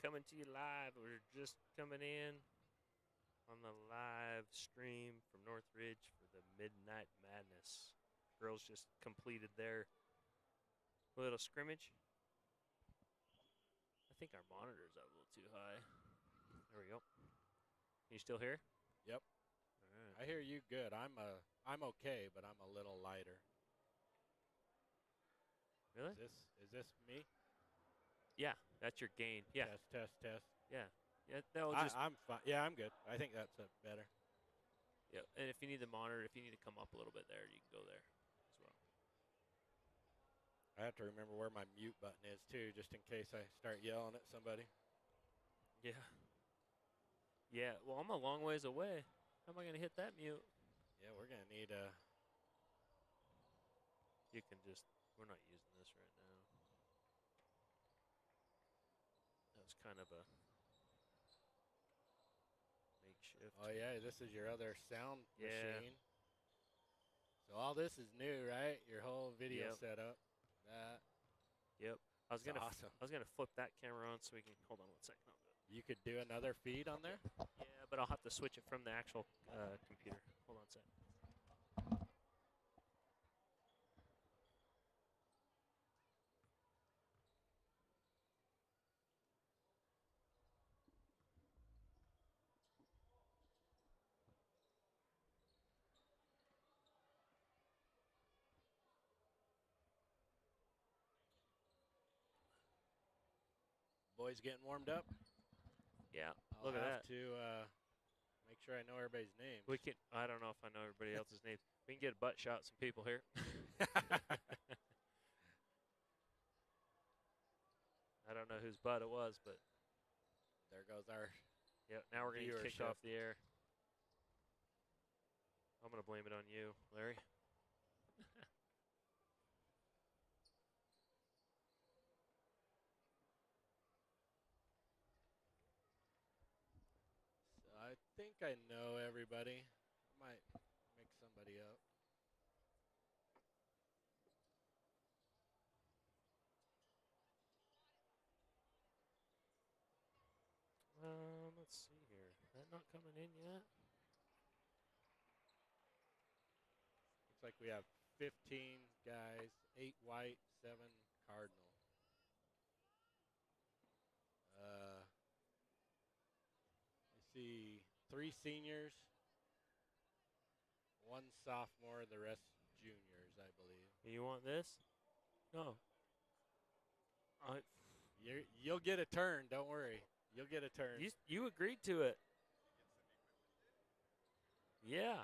coming to you live. We're just coming in on the live stream from Northridge for the Midnight Madness. Girls just completed their little scrimmage. I think our monitor's up a little too high. There we go. You still here? Yep. All right. I hear you good. I'm okay, but I'm a little lighter. Really? Is this me? Yeah, that's your gain. Yeah. Test. Yeah. Yeah, I'm fine. Yeah, I'm good. I think that's better. Yeah, and if you need the monitor, if you need to come up a little bit there, you can go there as well. I have to remember where my mute button is too, just in case I start yelling at somebody. Yeah. Yeah, well, I'm a long ways away. How am I going to hit that mute? Yeah, we're gonna need a. You can just, we're not using this right now. That was kind of a makeshift. Oh yeah, this is your other sound Yeah. machine. So all this is new, right? Your whole video Yep. setup. That. Yep. I was That's gonna awesome. I was gonna flip that camera on so we can hold on 1 second. I'll do it. You could do another feed on there. Yeah, but I'll have to switch it from the actual computer. Hold on a second. Boys getting warmed up. Yeah. I'll Look at have that. to make sure I know everybody's names. We can. I don't know if I know everybody else's name. We can get a butt shot some people here. I don't know whose butt it was, but There goes our. yeah. Now we're gonna get kicked Viewership. off the air. I'm gonna blame it on you, Larry. So I think I know everybody. I might mix somebody up. Let's see here. That not coming in yet? Looks like we have 15 guys, 8 white, 7 cardinal. I see 3 seniors, 1 sophomore, the rest juniors, I believe. You want this? No. You'll get a turn, don't worry. You'll get a turn. You agreed to it. Yeah.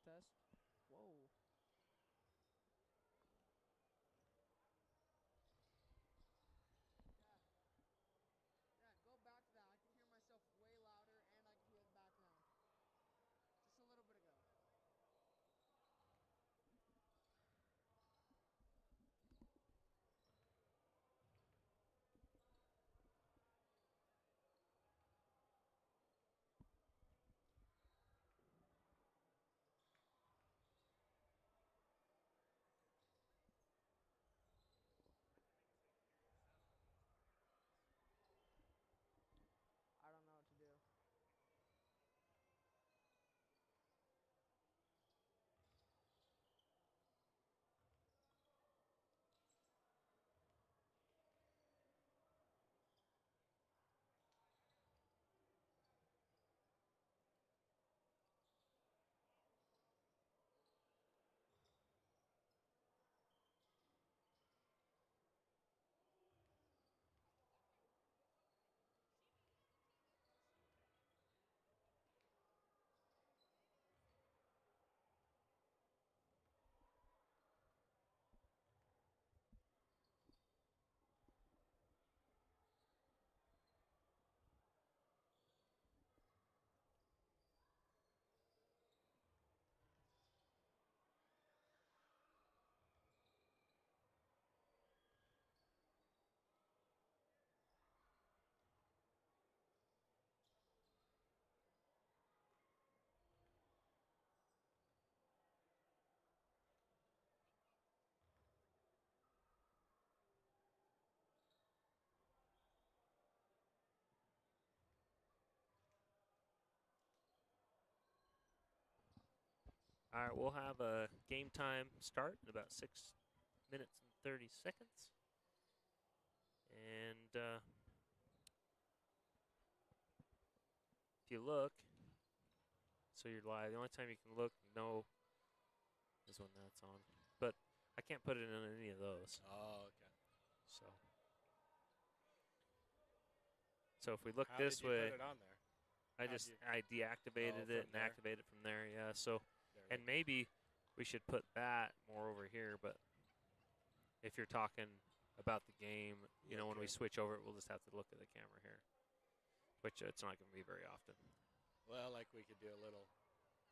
test. Whoa. Yeah. Yeah, go back to that. I can hear myself way louder and I can hear the background. Just a little bit ago. I don't know what to do. All right, we'll have a game time start in about 6 minutes and 30 seconds. And if you look, so you're live. The only time you can look and know is when that's on. But I can't put it in any of those. Oh, okay. So if we look How this did you way, put it on there? I How'd just you- I deactivated from it and there? activated it from there. Yeah. So There and we maybe we should put that more over here. But if you're talking about the game, you know, when we Okay. switch over, we'll just have to look at the camera here, which it's not going to be very often. Well, like we could do a little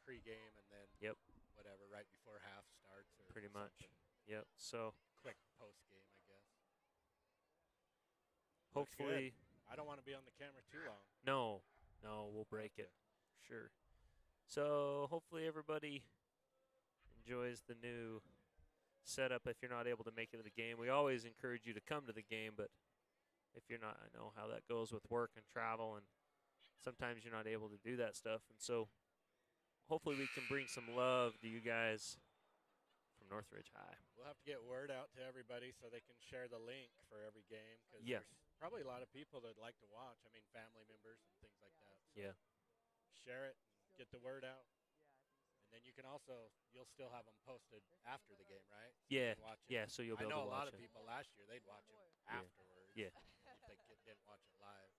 pregame and then Yep. whatever right before half starts or Pretty much. something. Yep. So Quick post game, I guess. Looks hopefully, good. I don't want to be on the camera too long. no, we'll break it. Sure. So hopefully everybody enjoys the new setup. If you're not able to make it to the game, we always encourage you to come to the game, but if you're not, I know how that goes with work and travel, and sometimes you're not able to do that stuff. And so hopefully we can bring some love to you guys from Northridge High. We'll have to get word out to everybody so they can share the link for every game because Yeah. there's probably a lot of people that'd like to watch. I mean, family members and things like that. So Yeah. share it, and get the word out, Yeah, I think so. and then you can also you'll still have them posted after the game, right? So Yeah. you can watch it. Yeah, so you'll be I able know to a lot watch of it. people last year they'd watch them afterwards. Yeah. If they didn't watch it live.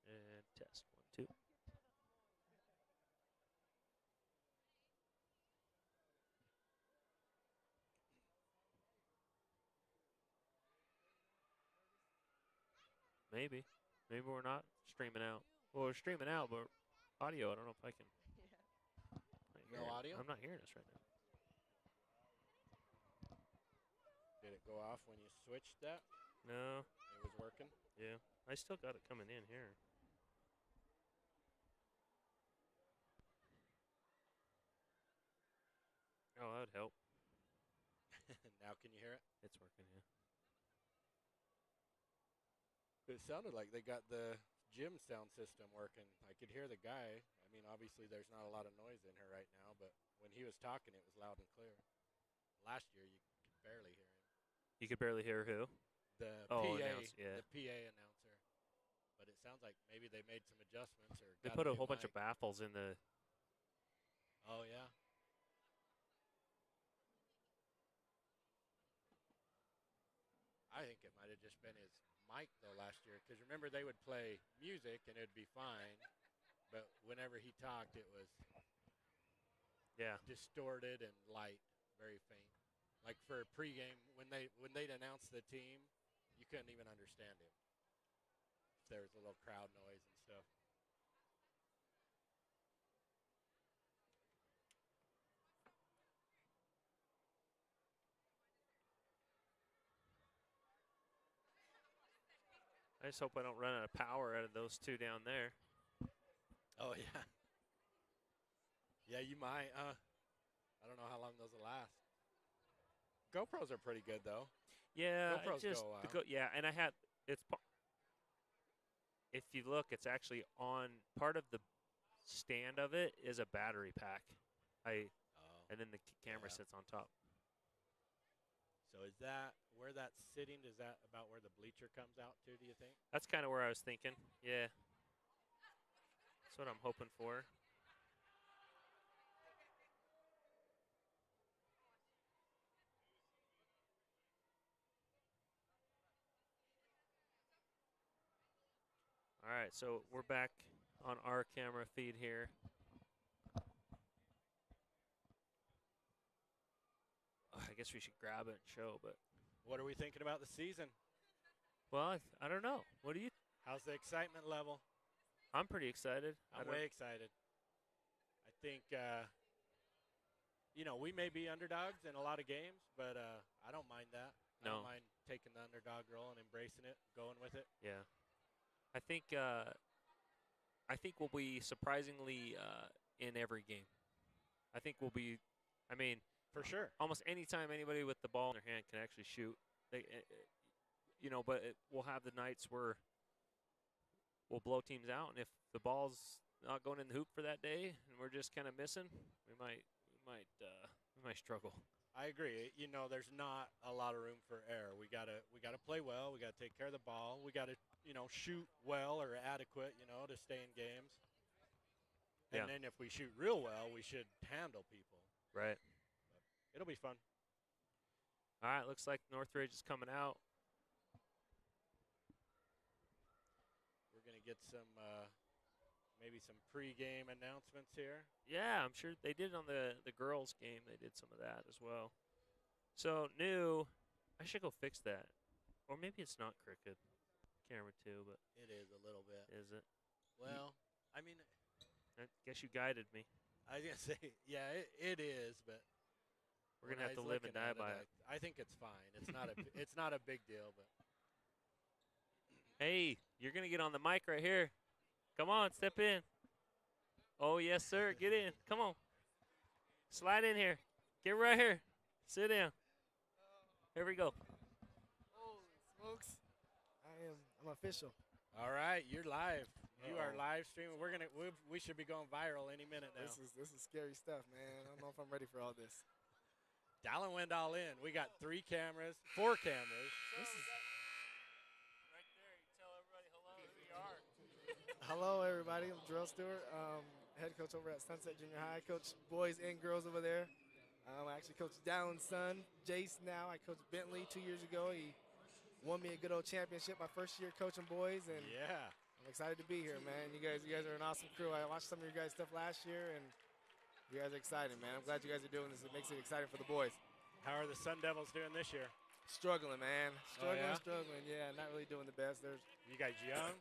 And test 1, 2. Maybe. Maybe we're not streaming out. Well, we're streaming out, but audio, I don't know if I can. Yeah. No audio? I'm not hearing us right now. Did it go off when you switched that? No. It was working. Yeah. I still got it coming in here. Oh, that would help. Now can you hear it? It's working, yeah. It sounded like they got the gym sound system working. I could hear the guy. I mean, obviously there's not a lot of noise in here right now, but when he was talking, it was loud and clear. Last year, you could barely hear him. You could barely hear who? The Oh, PA, announce, yeah. the PA announcer. But it sounds like maybe they made some adjustments or They got put a new whole bunch of mic. baffles in the. Oh yeah. I might have just been his mic though last year. Because remember they would play music and it'd be fine, but whenever he talked, it was Yeah. distorted and light, very faint. Like for pregame, when they'd announce the team, you couldn't even understand him. If there was a little crowd noise and stuff. I just hope I don't run out of power out of those two down there. Oh yeah. Yeah, you might. I don't know how long those will last. GoPros are pretty good though. Yeah, GoPros just go the yeah, and I had it's. If you look, it's actually on part of the stand of it is a battery pack. Oh. And then the camera Yeah. sits on top. So is that where that's sitting? Is that about where the bleacher comes out to? Do you think? That's kind of where I was thinking. Yeah, that's what I'm hoping for. All right, so we're back on our camera feed here. I guess we should grab it and show, but What are we thinking about the season? well, I don't know. What do you? How's the excitement level? I'm pretty excited. I'm way excited. I think, we may be underdogs in a lot of games, but I don't mind that. I No. don't mind taking the underdog role and embracing it, going with it. Yeah, I think we'll be surprisingly in every game. I think we'll be. I mean, For sure. almost any time anybody with the ball in their hand can actually shoot. But we'll have the nights where we'll blow teams out, and if the ball's not going in the hoop for that day, and we're just kind of missing, we might struggle. I agree. There's not a lot of room for error. We gotta play well. We gotta take care of the ball. We gotta, shoot well or adequate, to stay in games. Yeah. And then if we shoot real well, we should handle people. Right. It'll be fun. All right. Looks like Northridge is coming out. We're gonna get some, maybe some pregame announcements here. Yeah, I'm sure they did on the girls' game. They did some of that as well. So new, I should go fix that, or maybe it's not crooked. Camera 2, but It is a little bit. is it? Well, I mean, I guess you guided me. I was gonna say, yeah, it is, but We're when gonna I have to was live and looking die at by it. I think it's fine. It's not it's not a big deal, but Hey, you're gonna get on the mic right here. Come on, step in. Oh yes, sir. Get in. Come on. Slide in here. Get right here. Sit down. Here we go. Holy smokes. I'm official. all right, you're live. You are Uh-oh. live streaming. We should be going viral any minute now. This is scary stuff, man. I don't know if I'm ready for all this. Dallin went all in. We got 4 cameras. This is Right there. You tell everybody hello who you are. hello everybody. I'm Drill Stewart, head coach over at Sunset Junior High. Coach boys and girls over there. I actually coach Dallin's son, Jace. Now I coached Bentley 2 years ago. He won me a good old championship my first year coaching boys, and Yeah. I'm excited to be here, man. You guys are an awesome crew. I watched some of your guys' stuff last year, and you guys are exciting, man. I'm glad you guys are doing this. It makes it exciting for the boys. How are the Sun Devils doing this year? Struggling, man. yeah? Struggling. Yeah, not really doing the best. You guys young?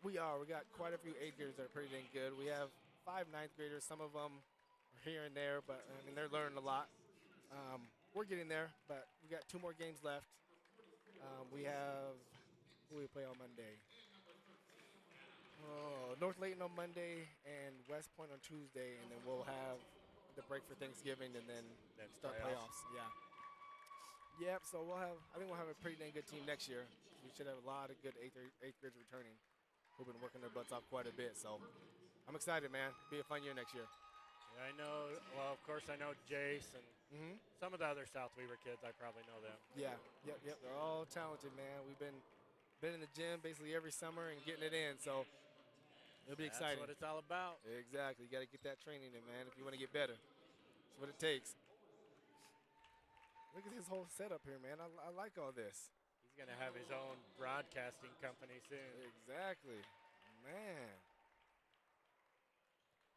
We got quite a few 8th graders that are pretty dang good. We have 5 9th graders. Some of them are here and there, but I mean they're learning a lot. We're getting there, but we got 2 more games left. We have who we play on Monday. North Layton on Monday and West Point on Tuesday, and then we'll have the break for Thanksgiving and then Then start playoffs. Yeah. Yep. So I think we'll have a pretty dang good team next year. We should have a lot of good 8th graders returning who've been working their butts off quite a bit. So I'm excited, man. Be a fun year next year. Yeah, I know. Well, of course, I know Jace and some of the other South Weaver kids. I probably know them. Yeah. Yep. They're all talented, man. We've been in the gym basically every summer and getting it in. So it'll be exciting. That's what it's all about. Exactly. You got to get that training in, man, if you want to get better. That's what it takes. Look at his whole setup here, man. I like all this. He's going to have his own broadcasting company soon. Exactly. Man.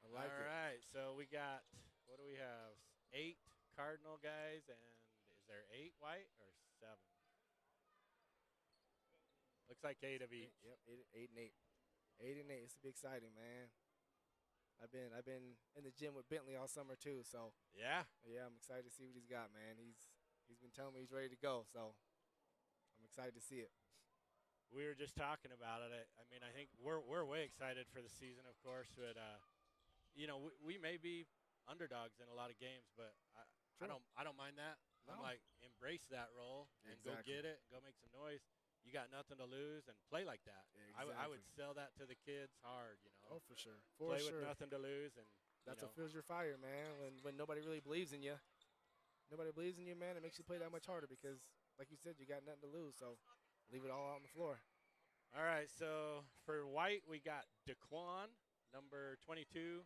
I like All it. right, so we got, what do we have? 8 Cardinal guys, and is there 8 white or 7? Looks like 8 of each. Yep, 8 and 8. 8 and 8. It's be exciting, man. I've been in the gym with Bentley all summer too, so Yeah. yeah, I'm excited to see what he's got, man. He's been telling me he's ready to go, so I'm excited to see it. We were just talking about it. I mean, I think we're way excited for the season, of course. But you know, we may be underdogs in a lot of games, but I don't mind that. I'm No. like, embrace that role and go Exactly. get it, go make some noise. You got nothing to lose and play like that. I would Exactly. sell that to the kids hard. You know, Oh, for sure. play with nothing to lose, and That's you what know, fuels your fire, man. When nobody really believes in you. Nobody believes in you, man. It makes you play that much harder because, like you said, you got nothing to lose. So leave it all out on the floor. All right, so for white, we got Daquan, number 22,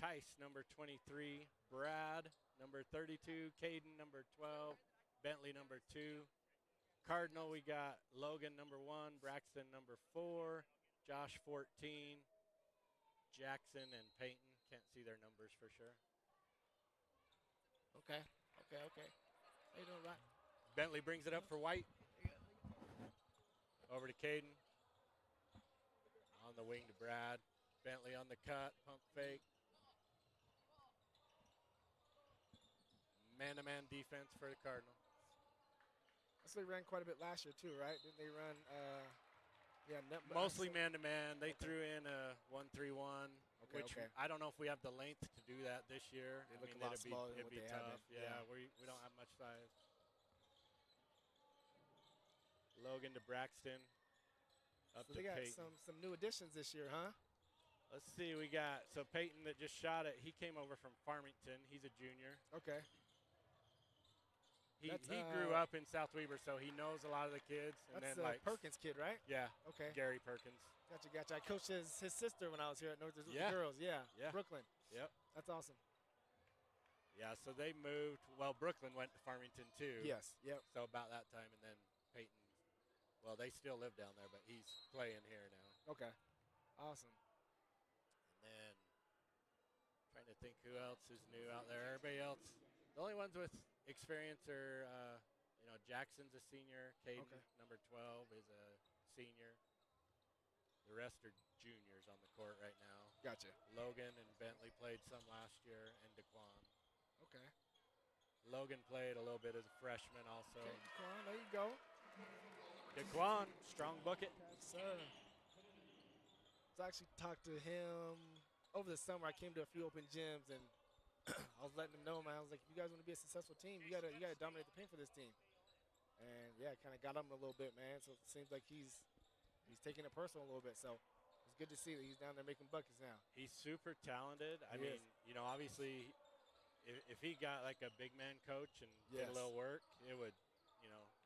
Tice, number 23, Brad, number 32, Caden, number 12, Bentley, number 2. Cardinal, we got Logan, number 1, Braxton, number 4, Josh, 14, Jackson, and Peyton. Can't see their numbers for sure. Okay. How you doing, Ryan? Bentley brings it up for white. Over to Caden. On the wing to Brad. Bentley on the cut. Pump fake. Man-to-man defense for the Cardinal. So they ran quite a bit last year too, right? Didn't they run? Mostly man-to-man. They threw in a 1-3-1, which okay. I don't know if we have the length to do that this year. They look a lot smaller than it'd what be they have tough. been. Yeah, we don't have much size. Logan to Braxton. Up So to they got Peyton. some new additions this year, huh? Let's see. We got Peyton that just shot it. He came over from Farmington. He's a junior. Okay. He That's, grew up in South Weber, so he knows a lot of the kids. And That's then like Perkins kid, right? Yeah, Okay. Gary Perkins. Gotcha. I coached his sister when I was here at North Yeah. Girls. Yeah. Yeah. Brooklyn. Yep. That's awesome. Yeah, so they moved. Well, Brooklyn went to Farmington too. Yes. Yep. So about that time, and then Peyton. Well, they still live down there, but he's playing here now. Okay. Awesome. And then trying to think who else is new out there. Everybody else, the only ones with experience are, Jackson's a senior. Caden, Okay. number 12, is a senior. The rest are juniors on the court right now. Gotcha. Logan and Bentley played some last year, and Daquan. Okay. Logan played a little bit as a freshman also. Okay. Come on. There you go. Daquan, strong bucket. Yes, sir. So I actually talked to him over the summer. I came to a few open gyms and I was letting him know, man. I was like, if you guys want to be a successful team, you gotta dominate the paint for this team. And yeah, kind of got him a little bit, man. So it seems like he's taking it personal a little bit. So it's good to see that he's down there making buckets now. He's super talented. I He mean, is. obviously, if he got like a big man coach and did Yes. a little work, it would,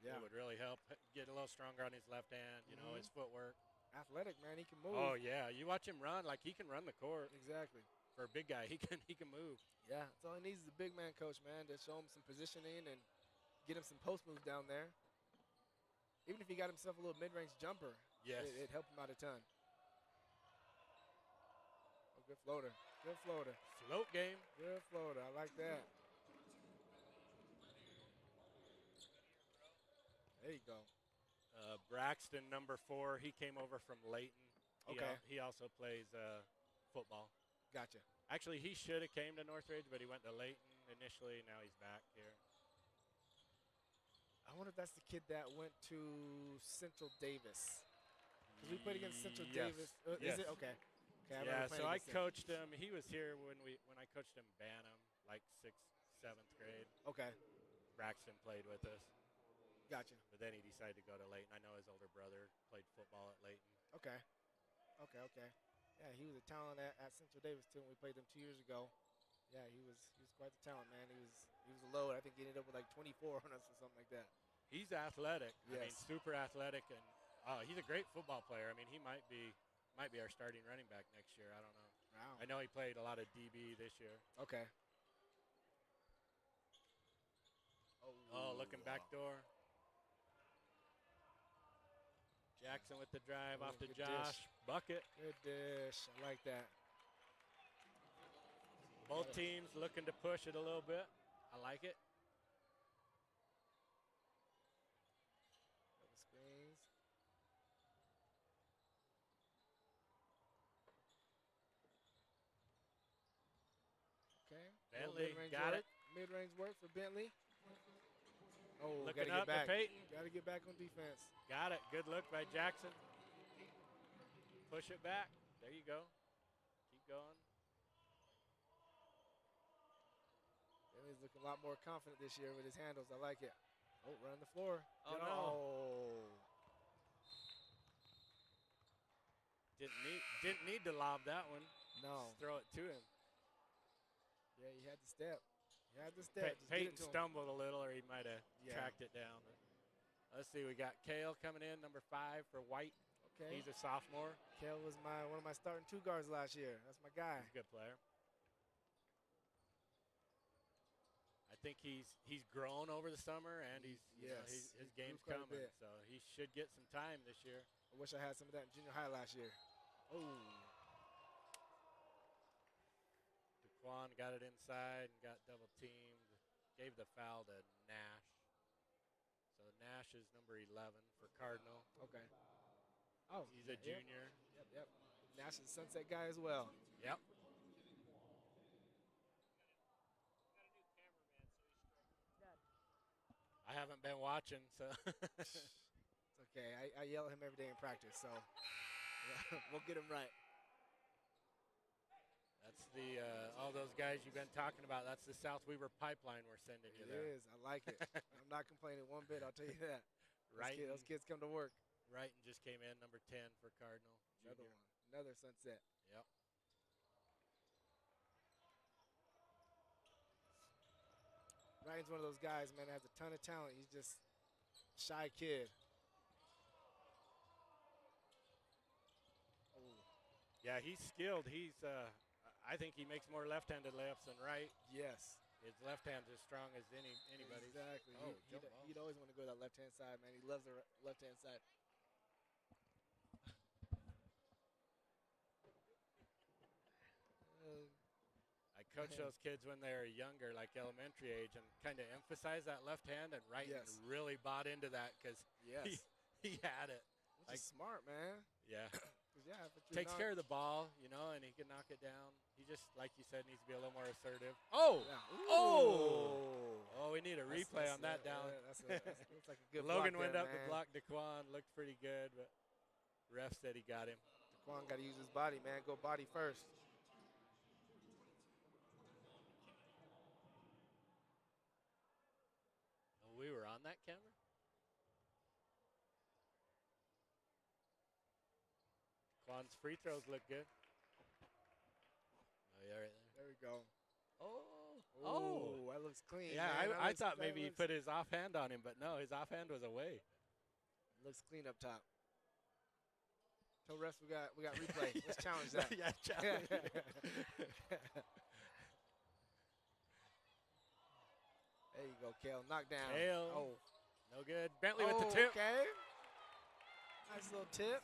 Yeah. it would really help get a little stronger on his left hand. Mhm. His footwork. Athletic, man. He can move. Oh yeah, you watch him run, like he can run the court. Exactly. For a big guy, he can move. Yeah. That's all he needs is a big man coach, man, to show him some positioning and get him some post moves down there. Even if he got himself a little mid-range jumper, Yes. it helped him out a ton. Oh, good floater. Good floater. Float game. Good floater. I like that. There you go. Braxton, number 4, he came over from Layton. Okay. He also plays football. Gotcha. Actually, he should have came to Northridge, but he went to Layton initially. Now he's back here. I wonder if that's the kid that went to Central Davis. Because we played against Central Yes. Davis. Yes. Is it? Okay. Okay. I Yeah, remember so playing I against him. coached him. He was here when I coached him Bantam, like 6th, 7th grade. Okay. Braxton played with us, Gotcha. but then he decided to go to Layton. I know his older brother played football at Layton. Okay. Yeah, he was a talent at Central Davis too when we played them 2 years ago. Yeah, he was quite the talent, man. He was a load. I think he ended up with like 24 on us or something like that. He's athletic. I mean, Yes. super athletic, and he's a great football player. I mean, he might be our starting running back next year. I don't know. Wow. I know he played a lot of DB this year. Okay. Oh, looking back door. Jackson with the drive Oh, off to good Josh. dish. Bucket. Good dish. I like that. Both Got it. teams looking to push it a little bit. I like it. Double screens. Okay. Little Bentley mid-range got work. it. Mid-range work for Bentley. Oh, Looking gotta up get back. to Peyton. Gotta get back on defense. Got it. Good look by Jackson. Push it back. There you go. Keep going. Bentley's looking a lot more confident this year with his handles. I like it. Oh, running the floor. Oh, Get no. Oh. Didn't need to lob that one. No. Just throw it to him. Yeah, he had to step. He had to step. Just get Peyton it to him. stumbled a little, or he might have Yeah. tracked it down. Let's see. We got Kale coming in, number 5 for White. Okay. He's a sophomore. Kale was one of my starting 2 guards last year. That's my guy. He's a good player. I think he's grown over the summer, and he's you know, Yes, his he grew game's quite a coming, bit. so he should get some time this year. I wish I had some of that in junior high last year. Oh. DeQuan got it inside and got double teamed. Gave the foul to Nash. So Nash is number 11 for Cardinal. Okay. Oh. He's a yeah, junior. Yep. Nash is a Sunset guy as well. Yep. I haven't been watching, so. It's okay. I yell at him every day in practice, so yeah, we'll get him right. That's the all those guys you've been talking about. That's the South Weaver pipeline we're sending you It there. is. I like it. I'm not complaining one bit. I'll tell you that. Right. Those kids come to work. Wrighton just came in, number 10 for Cardinal. Another Junior. one. Another Sunset. Yep. Ryan's one of those guys, man, that has a ton of talent. He's just a shy kid. Yeah, he's skilled. I think he makes more left-handed layups than right. Yes. His left hand's as strong as anybody's. Exactly. Oh, He'd, jump ball. he'd always want to go to that left-hand side, man. He loves the left-hand side. I coach those kids when they're younger, like elementary age, and kind of emphasize that left hand, and Wrighton Yes. really bought into that because Yes. he had it. Which like- is smart, man. Yeah. 'Cause, yeah, if you're Takes not- care of the ball, and he can knock it down. He just, like you said, needs to be a little more assertive. Oh! Yeah. Oh! Oh, we need a That's- replay that's- on that yeah, down. That's looks like a good Logan block went there, up man. to block DeQuan, looked pretty good, but ref said he got him. DeQuan got to use his body, man. Go body first. Oh, we were on that camera? DeQuan's free throws look good. Oh, yeah, right there. There we go. Oh, Oh, that looks clean. yeah. man. That I looks- thought that maybe he looks- put his offhand on him, but no, his offhand was away. looks clean up top. Tell refs we got replay. Let's challenge that. Yeah, challenge. There you go, Kale. Knock down. Kale. Oh. No good. Bentley with the tip. Okay. Nice little tip.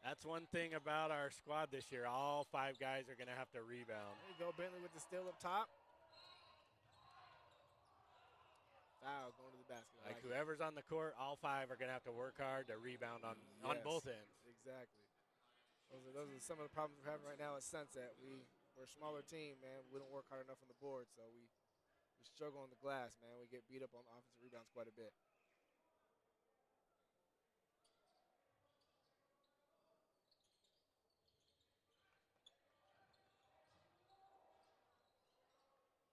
That's one thing about our squad this year. All 5 guys are going to have to rebound. There you go, Bentley with the steal up top. Foul going to the basket. I Like like it. whoever's on the court, all 5 are going to have to work hard to rebound on Yes, both ends. Exactly. Those are some of the problems we're having right now at Sunset. We're a smaller team, man. We don't work hard enough on the board, so we struggle on the glass, man. We get beat up on offensive rebounds quite a bit.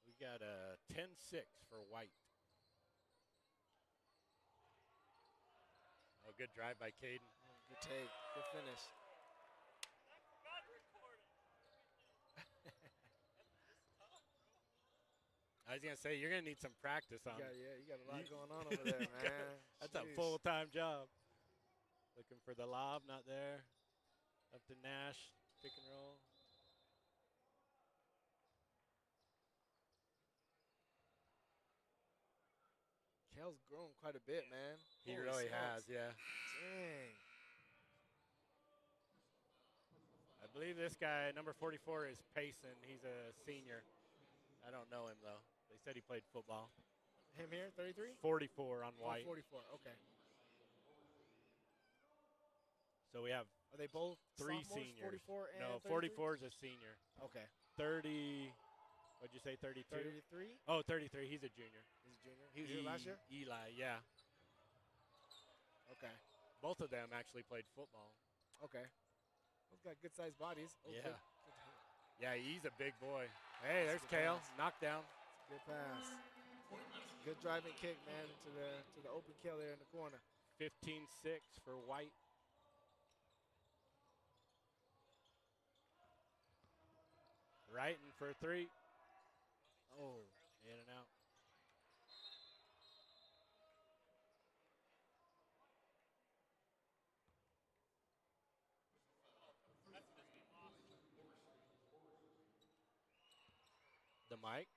We got a 10-6 for White. Oh, good drive by Caden. Good take. Good finish. I was going to say, you're going to need some practice on it. You got a lot going on over there, man. That's a Jeez. full-time job. Looking for the lob, not there. Up to Nash, pick and roll. Kale's grown quite a bit, man. He Holy really smokes. has, yeah. Dang. I believe this guy, number 44, is Payson. He's a senior. I don't know him, though. They said he played football. Him here, 33? 44 on Oh, white. 44. Okay. So we have Are they both three sophomores, seniors. 44 and No, 33? 44 is a senior. Okay. 30, what'd you say, 32? 33? Oh, 33. He's a junior. He's a junior. He was here last year? Eli, yeah. Okay. Both of them actually played football. Okay. Both got good-sized bodies. Oh, Yeah. Good, Yeah, he's a big boy. Hey, there's That's a good Kale. pass. Knockdown. good pass. Good driving kick, man, to the open kill there in the corner. 15-6 for White. Wrighton for 3. Oh. In and out. The mic.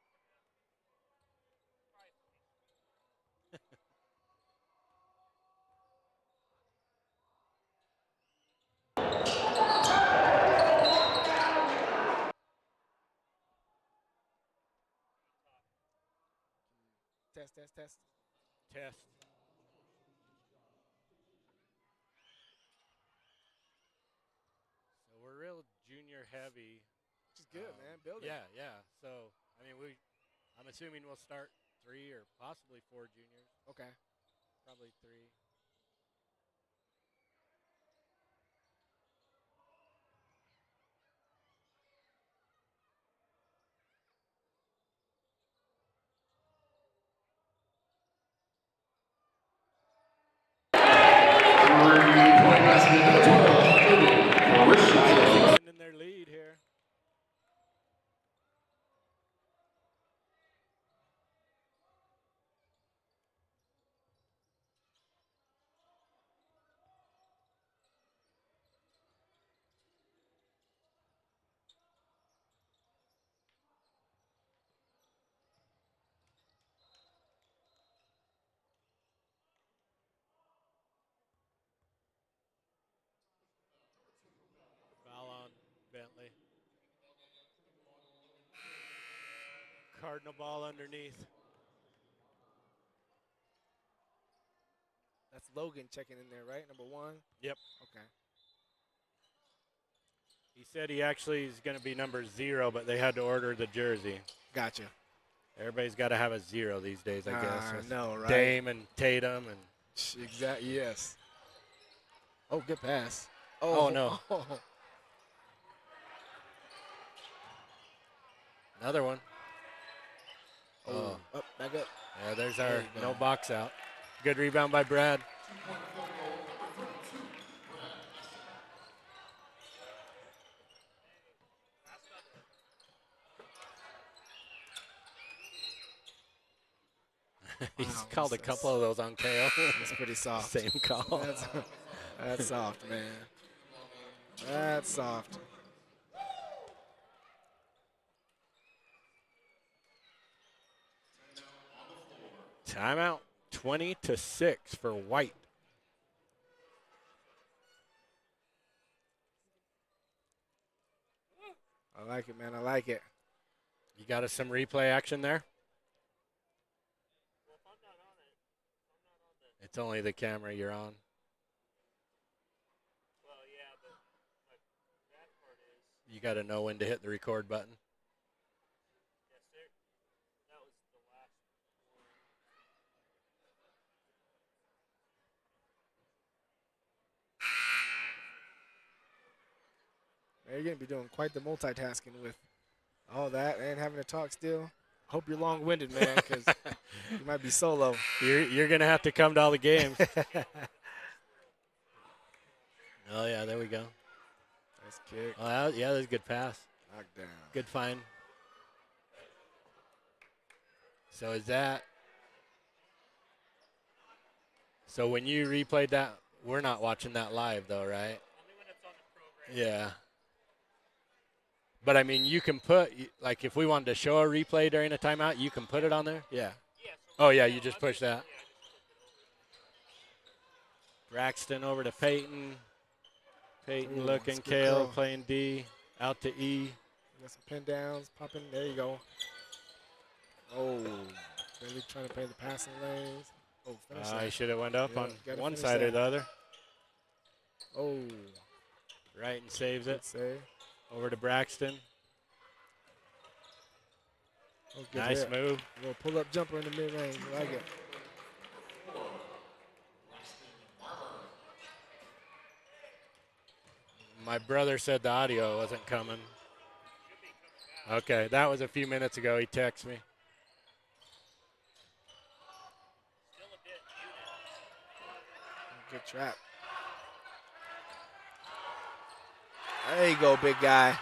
Test. Test. So we're real junior heavy. Which is good, man. Build it. Yeah. So, I mean, I'm assuming we'll start 3 or possibly 4 juniors. Okay. Probably 3. Extending their lead here. Foul on Bentley. Cardinal ball underneath. That's Logan checking in there, right? Number 1? Yep. Okay. He said he actually is going to be number 0, but they had to order the jersey. Gotcha. Everybody's got to have a 0 these days, I guess. with No, right? Dame and Tatum and Exactly. Yes. Oh, good pass. Oh, no. Oh. another one. Oh. Up, back up. Yeah, there's There our you go. no box out. Good rebound by Brad. He's Wow, called a that's- couple of those on KO. That's pretty soft. Same call. That's soft, man. That's soft. Timeout. 20-6 for White. I like it, man. I like it. You got us some replay action there? It's only the camera you're on. Well, yeah, but that part is. You got to know when to hit the record button. Yes, sir. That was the last one. Man, you're going to be doing quite the multitasking with all that and having to talk still. Hope you're long-winded, man, because you might be solo. You're going to have to come to all the games. Oh, yeah, there we go. Nice kick. Oh, yeah, that's a good pass. Knockdown. Good find. So is that. So when you replayed that, we're not watching that live, though, right? Only when it's on the program. Yeah. But, I mean, you can put, like, if we wanted to show a replay during a timeout, you can put it on there? Yeah. Yeah, so Oh, yeah, no, you just I'm push that. Yeah, Braxton over to Peyton. Peyton Ooh, looking. that's a good Kale curl. playing D. Out to E. Got some pin downs, popping. There you go. Oh, really trying to play the passing lanes. Oh, finish He that. should have went up Yeah, on gotta one finish side or that. the other. Oh, Right and saves good it. save. Over to Braxton. Oh, good Nice hit. move. A little pull-up jumper in the mid-range. I like it. My brother said the audio wasn't coming. Okay, that was a few minutes ago. He texted me. Good trap. There you go, big guy.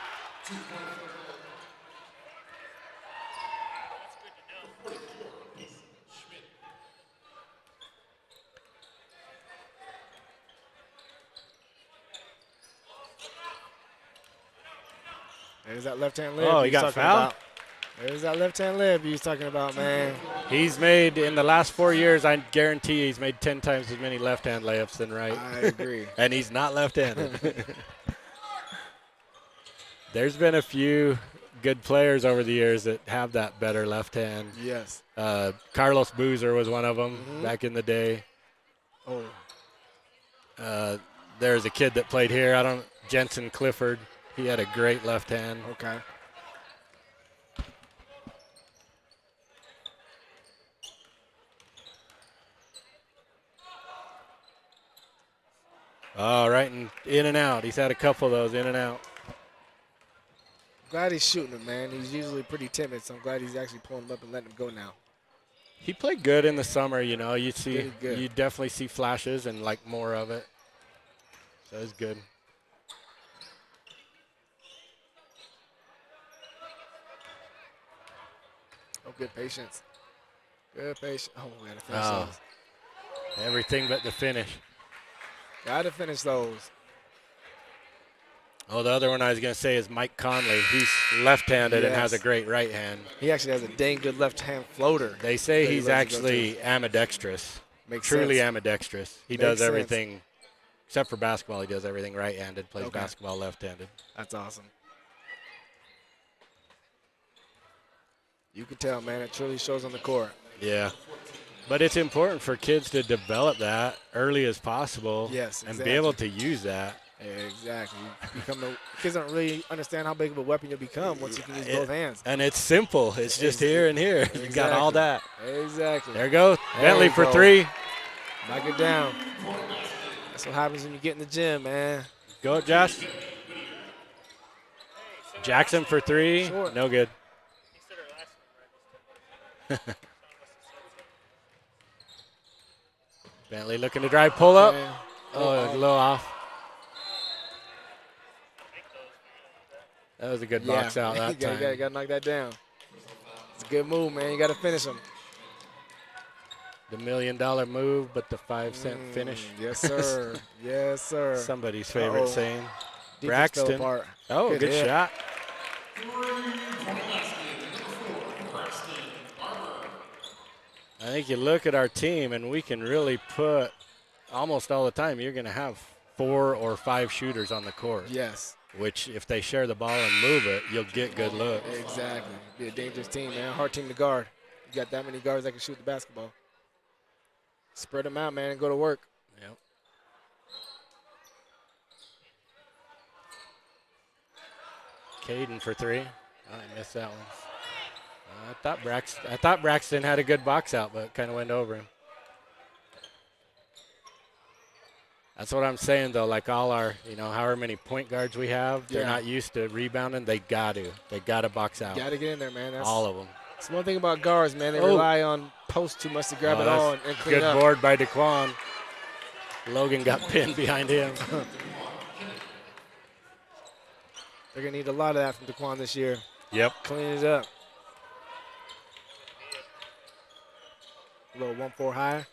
There's that left-hand lib Oh, he was got talking fouled? about. There's that left-hand lib he was talking about, man. He's made, in the last 4 years, I guarantee he's made 10 times as many left-hand layups than right. I agree. And he's not left-handed. There's been a few good players over the years that have that better left hand. Yes. Carlos Boozer was one of them back in the day. Oh, There's a kid that played here. Jensen Clifford. He had a great left hand. okay. Oh, right, and in and out. He's had a couple of those in and out. Glad he's shooting him, man. He's usually pretty timid, so I'm glad he's actually pulling him up and letting him go now. He played good in the summer, you know. You Pretty good. you definitely see flashes and like more of it. So it's good. Oh, good patience. Good patience. Oh, we gotta finish Oh. those. Everything but the finish. Gotta finish those. Oh, the other one I was going to say is Mike Conley. He's left-handed and has a Yes. great right hand. He actually has a dang good left-hand floater. They say that he he's loves to go actually ambidextrous. Makes Truly sense. ambidextrous. He Makes does sense. everything, except for basketball, he does everything right-handed, plays Okay. basketball left-handed. That's awesome. You can tell, man. It truly shows on the court. Yeah. But it's important for kids to develop that early as possible. Yes, and exactly. be able to use that. Exactly. Kids don't really understand how big of a weapon you'll become once you can use both hands. And it's simple. It's just here and here. You got all that. Exactly. There you go. There Bentley you for go. three. Knock it down. That's what happens when you get in the gym, man. Go, Josh. Jackson for three. Short. No good. Bentley looking to drive, pull up. Man. Oh, a little off. That was a good box out that time. You gotta knock that down. It's a good move, man. You gotta finish him. The $1 million move, but the 5-cent finish. Yes, sir. Yes, sir. Somebody's favorite Uh-oh. saying. Defense fell Braxton. apart. Oh, good hit. shot. I think you look at our team, and we can really put almost all the time. You're going to have 4 or 5 shooters on the court. Yes. Which, if they share the ball and move it, you'll get good looks. Exactly. Be a dangerous team, man. Hard team to guard. You got that many guards that can shoot the basketball. Spread them out, man, and go to work. Yep. Caden for three. Oh, I missed that one. I thought Braxton had a good box out, but kind of went over him. That's what I'm saying, though. Like all our, however many point guards we have, they're Yeah. not used to rebounding. They got to box out. Got to get in there, man. That's All of them. It's one thing about guards, man. They Oh. rely on post too much to grab it all and clean Good up. board by Daquan. Logan got pinned behind him. They're going to need a lot of that from Daquan this year. Yep. Clean it up. A little 1-4 high.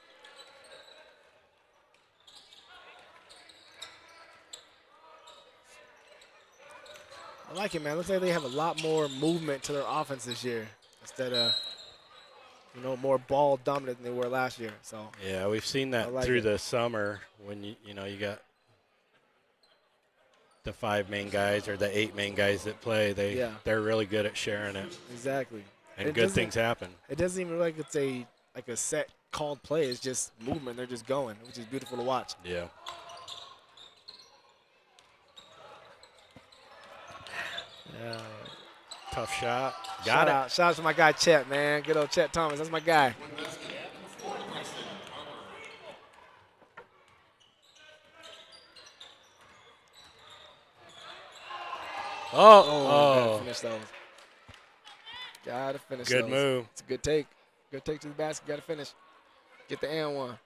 I like it, man. Looks like they have a lot more movement to their offense this year instead of more ball dominant than they were last year. So Yeah, we've seen that I like through it. the summer when you got the 5 main guys or the 8 main guys that play. They're really good at sharing it, exactly. and It good doesn't- things happen. It doesn't even look like it's a set called play. It's just movement. They're just going, which is beautiful to watch. Yeah. Yeah. Tough shot. Got it. Shout out to my guy Chet, man. Good old Chet Thomas. That's my guy. Gotta Oh. finish those. Gotta finish Good those. move. It's a good take. Good take to the basket. Gotta finish. Get the and one.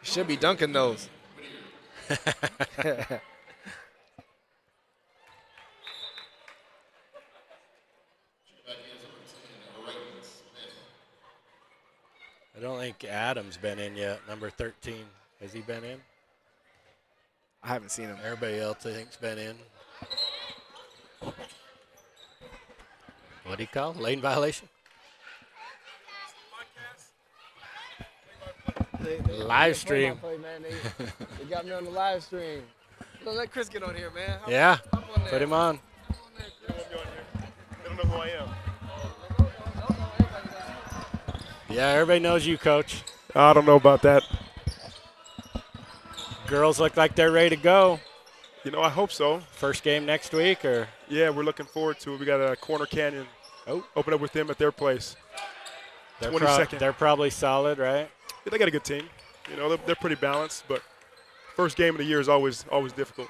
Should be dunking those. I don't think Adam's been in yet. Number 13. Has he been in? I haven't seen him. Everybody else, I think, has been in. What do you call? Lane violation? Live stream. They got me on the live stream. Let Chris get on here, man. Yeah, Hop on there. put him on. They don't know who I am. Yeah, everybody knows you, Coach. I don't know about that. Girls look like they're ready to go. You know, I hope so. First game next week, or Yeah, we're looking forward to it. We got a Corner Canyon. Open up with them at their place. they're, 22nd. they're probably solid, right? Yeah, they got a good team. You know, they're pretty balanced, but first game of the year is always difficult.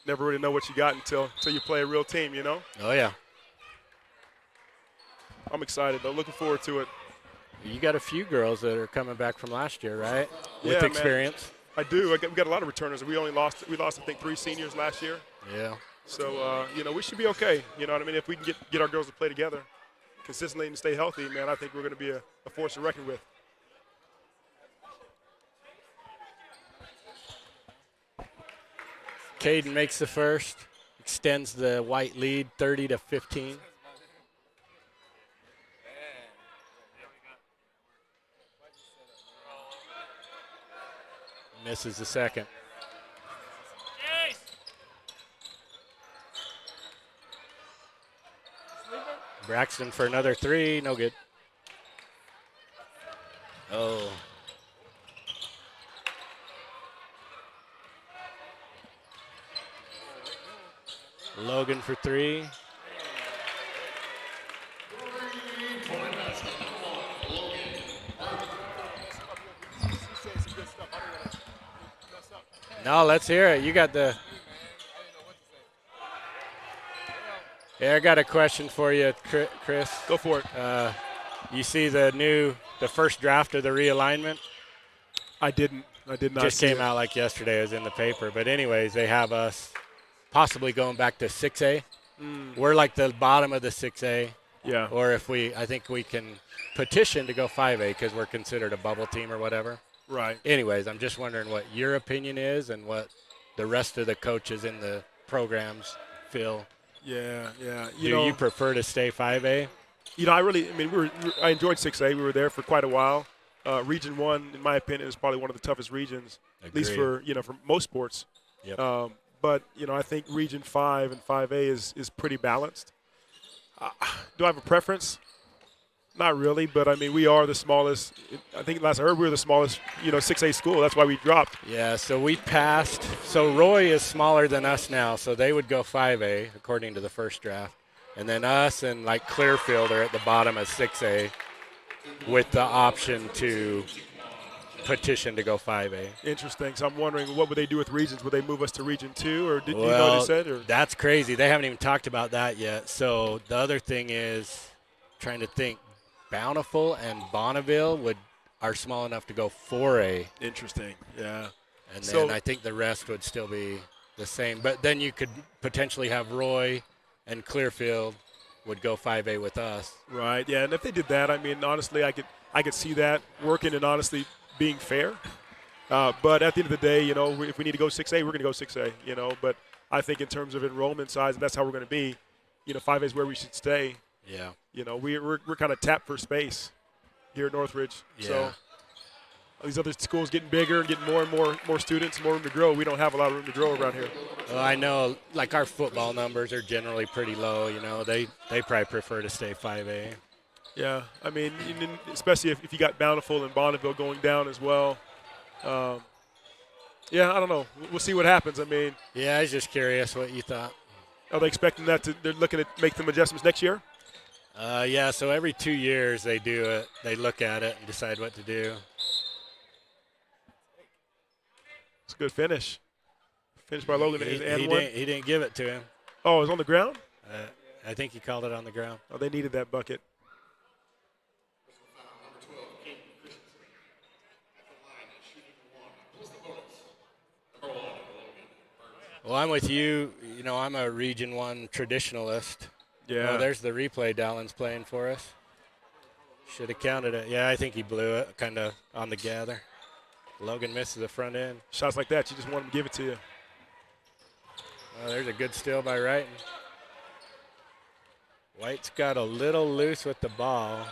Never really know what you got until you play a real team, you know? Oh, yeah. I'm excited, though. Looking forward to it. You got a few girls that are coming back from last year, right? Yeah, With man. experience. I do. We got a lot of returners. We lost, I think, 3 seniors last year. Yeah. So, you know, we should be okay. You know what I mean? If we can get our girls to play together consistently and stay healthy, man, I think we're going to be a force to reckon with. Caden makes the first, extends the white lead 30-15. Misses the second. Braxton for another 3, no good. Oh. Logan for 3. No, let's hear it. You got the. Yeah, I got a question for you, Chris. Go for it. You see the first draft of the realignment? I did not. Just see came it. out like yesterday. It was in the paper. But anyways, they have us possibly going back to 6A. We're like the bottom of the 6A. Yeah. Or I think we can petition to go 5A because we're considered a bubble team or whatever. Right. Anyways, I'm just wondering what your opinion is and what the rest of the coaches in the programs feel. Yeah. Do you prefer to stay 5A? You know, I enjoyed 6A. We were there for quite a while. Region 1, in my opinion, is probably one of the toughest regions, at least for most sports. Yep. But, you know, I think Region 5 and 5A is pretty balanced. Do I have a preference? Not really, but, I mean, we are the smallest. I think last I heard we were the smallest, 6A school. That's why we dropped. Yeah, so we passed. So Roy is smaller than us now, so they would go 5A according to the first draft. And then us and, like, Clearfield are at the bottom of 6A with the option to petition to go 5A. Interesting. So I'm wondering, what would they do with regions? Would they move us to Region 2, or do you know what Well, they said? Or? that's crazy. They haven't even talked about that yet. So the other thing is trying to think. Bountiful and Bonneville are small enough to go 4A. Interesting, yeah. And So- then I think the rest would still be the same. But then you could potentially have Roy and Clearfield would go 5A with us. Right, yeah. And if they did that, I mean, honestly, I could see that working and honestly being fair. But at the end of the day, if we need to go 6A, we're going to go 6A, But I think in terms of enrollment size, and that's how we're going to be. 5A is where we should stay. Yeah. We're kind of tapped for space here at Northridge. Yeah. So these other schools getting bigger, getting more and more students, more room to grow. We don't have a lot of room to grow around here. Well, I know, like our football numbers are generally pretty low. They probably prefer to stay 5A. Yeah, I mean, especially if you got Bountiful and Bonneville going down as well. Yeah, I don't know. We'll see what happens. I mean, Yeah, I was just curious what you thought. are they expecting that they're looking to make some adjustments next year? Yeah, so every 2 years they do it. They look at it and decide what to do. It's a good finish. Finish by Logan He and one. didn't give it to him. Oh, it was on the ground? I think he called it on the ground. Oh, they needed that bucket. Well, I'm with you. I'm a Region 1 traditionalist. Yeah. Oh, there's the replay Dallin's playing for us. Should have counted it. Yeah, I think he blew it kind of on the gather. Logan misses the front end. Shots like that, you just want them to give it to you. Oh, there's a good steal by Wrighton. White's got a little loose with the ball.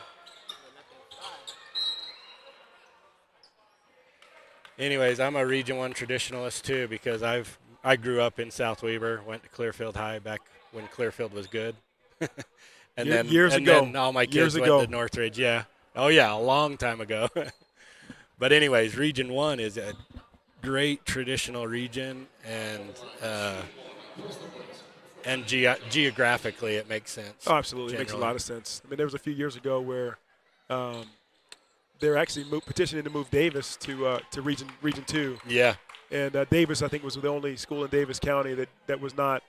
Anyways, I'm a Region 1 traditionalist too because I grew up in South Weber, went to Clearfield High back when Clearfield was good. and Years ago. Then all my kids went to Northridge, yeah. Oh, yeah, a long time ago. But anyways, Region 1 is a great traditional region, and geographically it makes sense. Oh, absolutely. It makes a generally. lot of sense. I mean, there was a few years ago where they're actually petitioning to move Davis to Region 2. Yeah. And Davis, I think, was the only school in Davis County that was not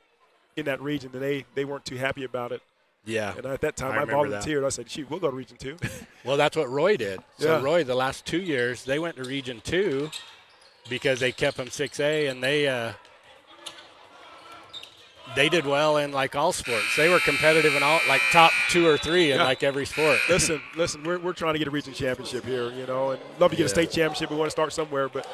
in that region, and they weren't too happy about it. Yeah. And at that time, I remember volunteered. I said, shoot, we'll go to Region 2. Well, that's what Roy did. So Yeah. Roy, the last 2 years, they went to Region 2 because they kept them 6A, and they did well in like all sports. They were competitive in all, like top 2 or 3 in Yeah. like every sport. Listen, we're trying to get a region championship here, and love to get a Yeah. state championship. We want to start somewhere, but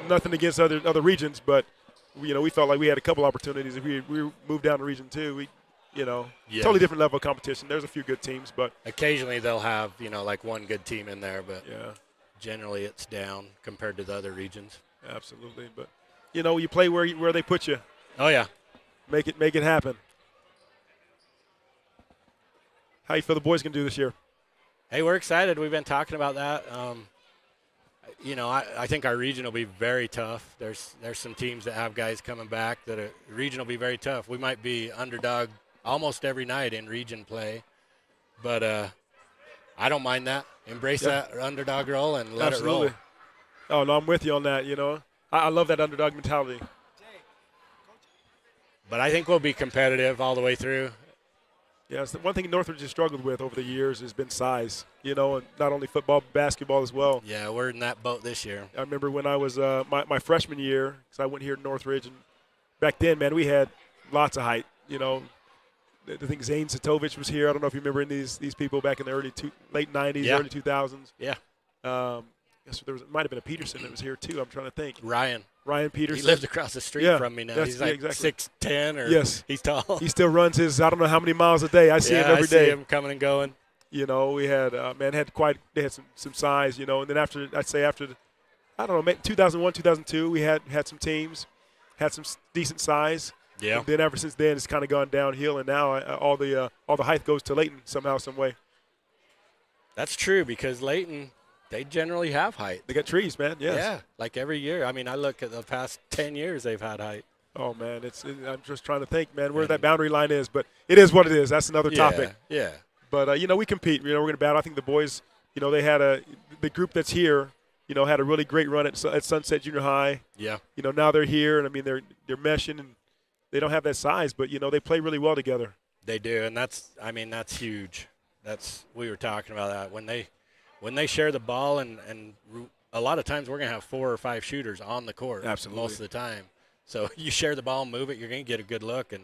nothing against other regions, but we felt like we had a couple opportunities. If we moved down to Region 2, we Yeah. totally different level of competition. There's a few good teams, but Occasionally they'll have like one good team in there, but yeah, generally it's down compared to the other regions. absolutely. But you play where they put you. Oh yeah. Make it happen. How you feel the boys can do this year? Hey, we're excited. We've been talking about that. I think our region will be very tough. There's some teams that have guys coming back region will be very tough. We might be underdog almost every night in region play, but I don't mind that. Embrace that underdog role and let Absolutely. it Oh roll. no, I'm with you on that. I love that underdog mentality. But I think we'll be competitive all the way through. Yes, the one thing Northridge has struggled with over the years has been size. And not only football, but basketball as well. Yeah, we're in that boat this year. I remember when I was my freshman year, because I went here to Northridge, and back then, man, we had lots of height. I think Zane Satovich was here. I don't know if you remember any of these people back in the late 90s, Yeah. early 2000s. Yeah. Yes, it might have been a Peterson that was here too. I'm trying to think. Ryan Peterson. He lives across the street Yeah. from me now. Yes, He's yeah, like exactly. 6'10", or Yes. he's tall. He still runs his I don't know how many miles a day. I see him every I see day. him coming and going. We had they had some size, and then after I don't know, 2001, 2002, we had some teams, had some decent size. Yeah. And then ever since then, it's kind of gone downhill, and now all the height goes to Layton somehow, some way. That's true because Layton, they generally have height. They got trees, man. Yes. Yeah, like every year. I mean, I look at the past 10 years, they've had height. Oh man, I'm just trying to think, man, where that boundary line is, but it is what it is. That's another topic. Yeah. But we compete. We're going to battle. I think the boys, they had the group that's here, had a really great run at Sunset Junior High. Yeah. Now they're here, and I mean they're meshing, and they don't have that size, but they play really well together. They do, and that's huge. We were talking about that when they share the ball, and a lot of times we're going to have 4 or 5 shooters on the court. Absolutely. Most of the time. So you share the ball, move it, you're going to get a good look, and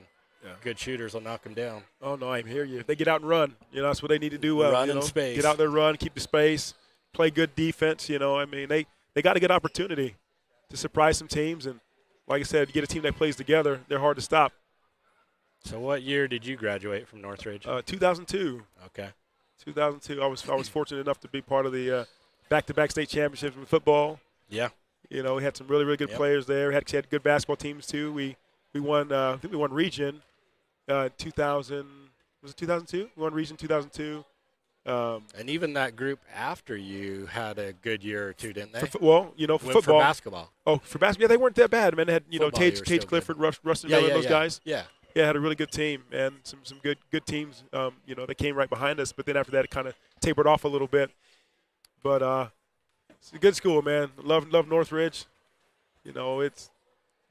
good shooters will knock them down. Oh no, I hear you. If they get out and run, that's what they need to do well. Run in space. Get out there, run, keep the space, play good defense. I mean they got a good opportunity to surprise some teams, and like I said, you get a team that plays together, they're hard to stop. So what year did you graduate from Northridge? 2002. Okay. 2002. I was fortunate enough to be part of the back-to-back state championships in football. Yeah. You know, we had some really, really good Yep. players there. We had good basketball teams too. We won. I think we won region. 2000 was it 2002? We won region 2002. And even that group after you had a good year or two, didn't they? Well, you know, for For football. basketball. Oh, for basketball, yeah, they weren't that bad, man. They had Football, you Tage were still Clifford, Rustin Yeah, Miller, yeah, those yeah. guys. Yeah. Yeah, had a really good team and some good teams. You know, that came right behind us. But then after that, it kind of tapered off a little bit. But it's a good school, man. Love Northridge. You know, it's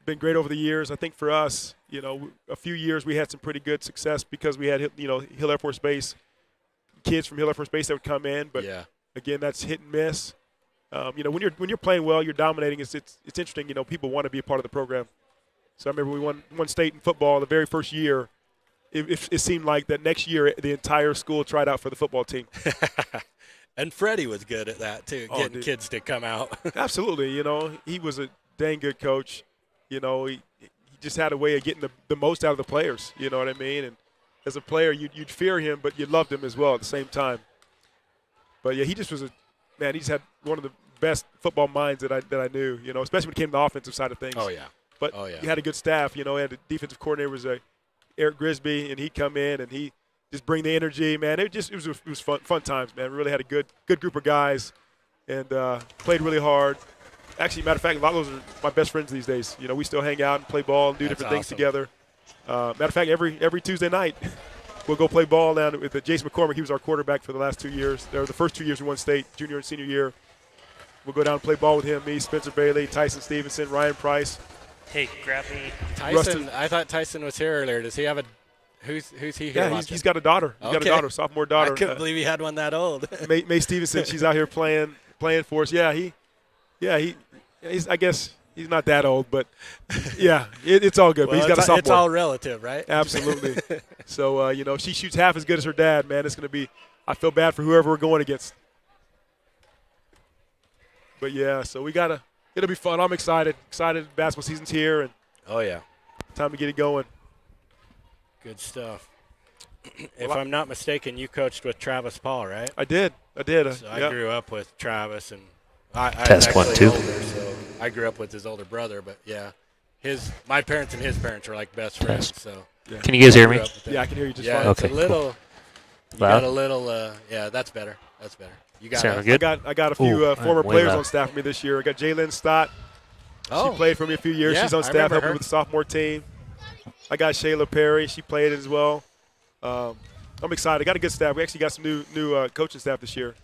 been great over the years. I think for us, you know, a few years we had some pretty good success because we had, you know, Hill Air Force Base, kids from Hill Air Force Base that would come in. But Yeah. again, that's hit and miss. You know, when you're playing well, you're dominating. It's interesting. You know, people want to be a part of the program. So I remember we won state in football the very first year. It seemed like that next year the entire school tried out for the football team. And Freddie was good at that too, Oh, getting dude. kids to come out. Absolutely. You know, he was a dang good coach. You know, he just had a way of getting the most out of the players. You know what I mean? And as a player, you'd fear him, but you loved him as well at the same time. But yeah, he just was he just had one of the best football minds that I knew. You know, especially when it came to the offensive side of things. Oh yeah. But Oh, yeah. he had a good staff. You know, he had a defensive coordinator was Eric Grisby, and he'd come in and he just bring the energy, man. It was fun times, man. We really had a good group of guys, and played really hard. Actually, matter of fact, a lot of those are my best friends these days. You know, we still hang out and play ball and do That's different things awesome. together. Matter of fact, every Tuesday night, we'll go play ball down with Jason McCormick. He was our quarterback for the last 2 years. They were the first 2 years we won state, junior and senior year. We'll go down and play ball with him, me, Spencer Bailey, Tyson Stevenson, Ryan Price. Hey, grab me. Tyson, Rustin- I thought Tyson was here earlier. Does he have a who's he here? Yeah, watching? he's got a daughter. He's got a Okay. daughter, sophomore daughter. I couldn't believe he had one that old. May Stevenson, she's out here playing for us. Yeah, he's I guess he's not that old, but yeah, it's all good. Well, but he's got a sophomore. it's all relative, right? Absolutely. So you know, if she shoots half as good as her dad, man, it's going to be. I feel bad for whoever we're going against. But yeah, so it'll be fun. I'm excited. Excited. Basketball season's here, and Oh yeah. time to get it going. Good stuff. If I'm not mistaken, you coached with Travis Paul, right? I did. So yeah. I grew up with Travis, and I Test was 1, actually 2. older, so I grew up with his older brother. But yeah, my parents and his parents were like best friends. So Can you guys hear I me? grew up with them. Yeah, I can hear you just Yeah, fine. it's Okay, a little. You Loud? got a little. Yeah, that's better. That's better. You got Sound it. good? I got a few Ooh, former I'm way players loud. on staff with me this year. I got Jalen Stott. Oh, She played for me a few years. Yeah, She's on I staff remember helping her. with the sophomore team. I got Shayla Perry. She played as well. I'm excited. Got a good staff. We actually got some new coaching staff this year.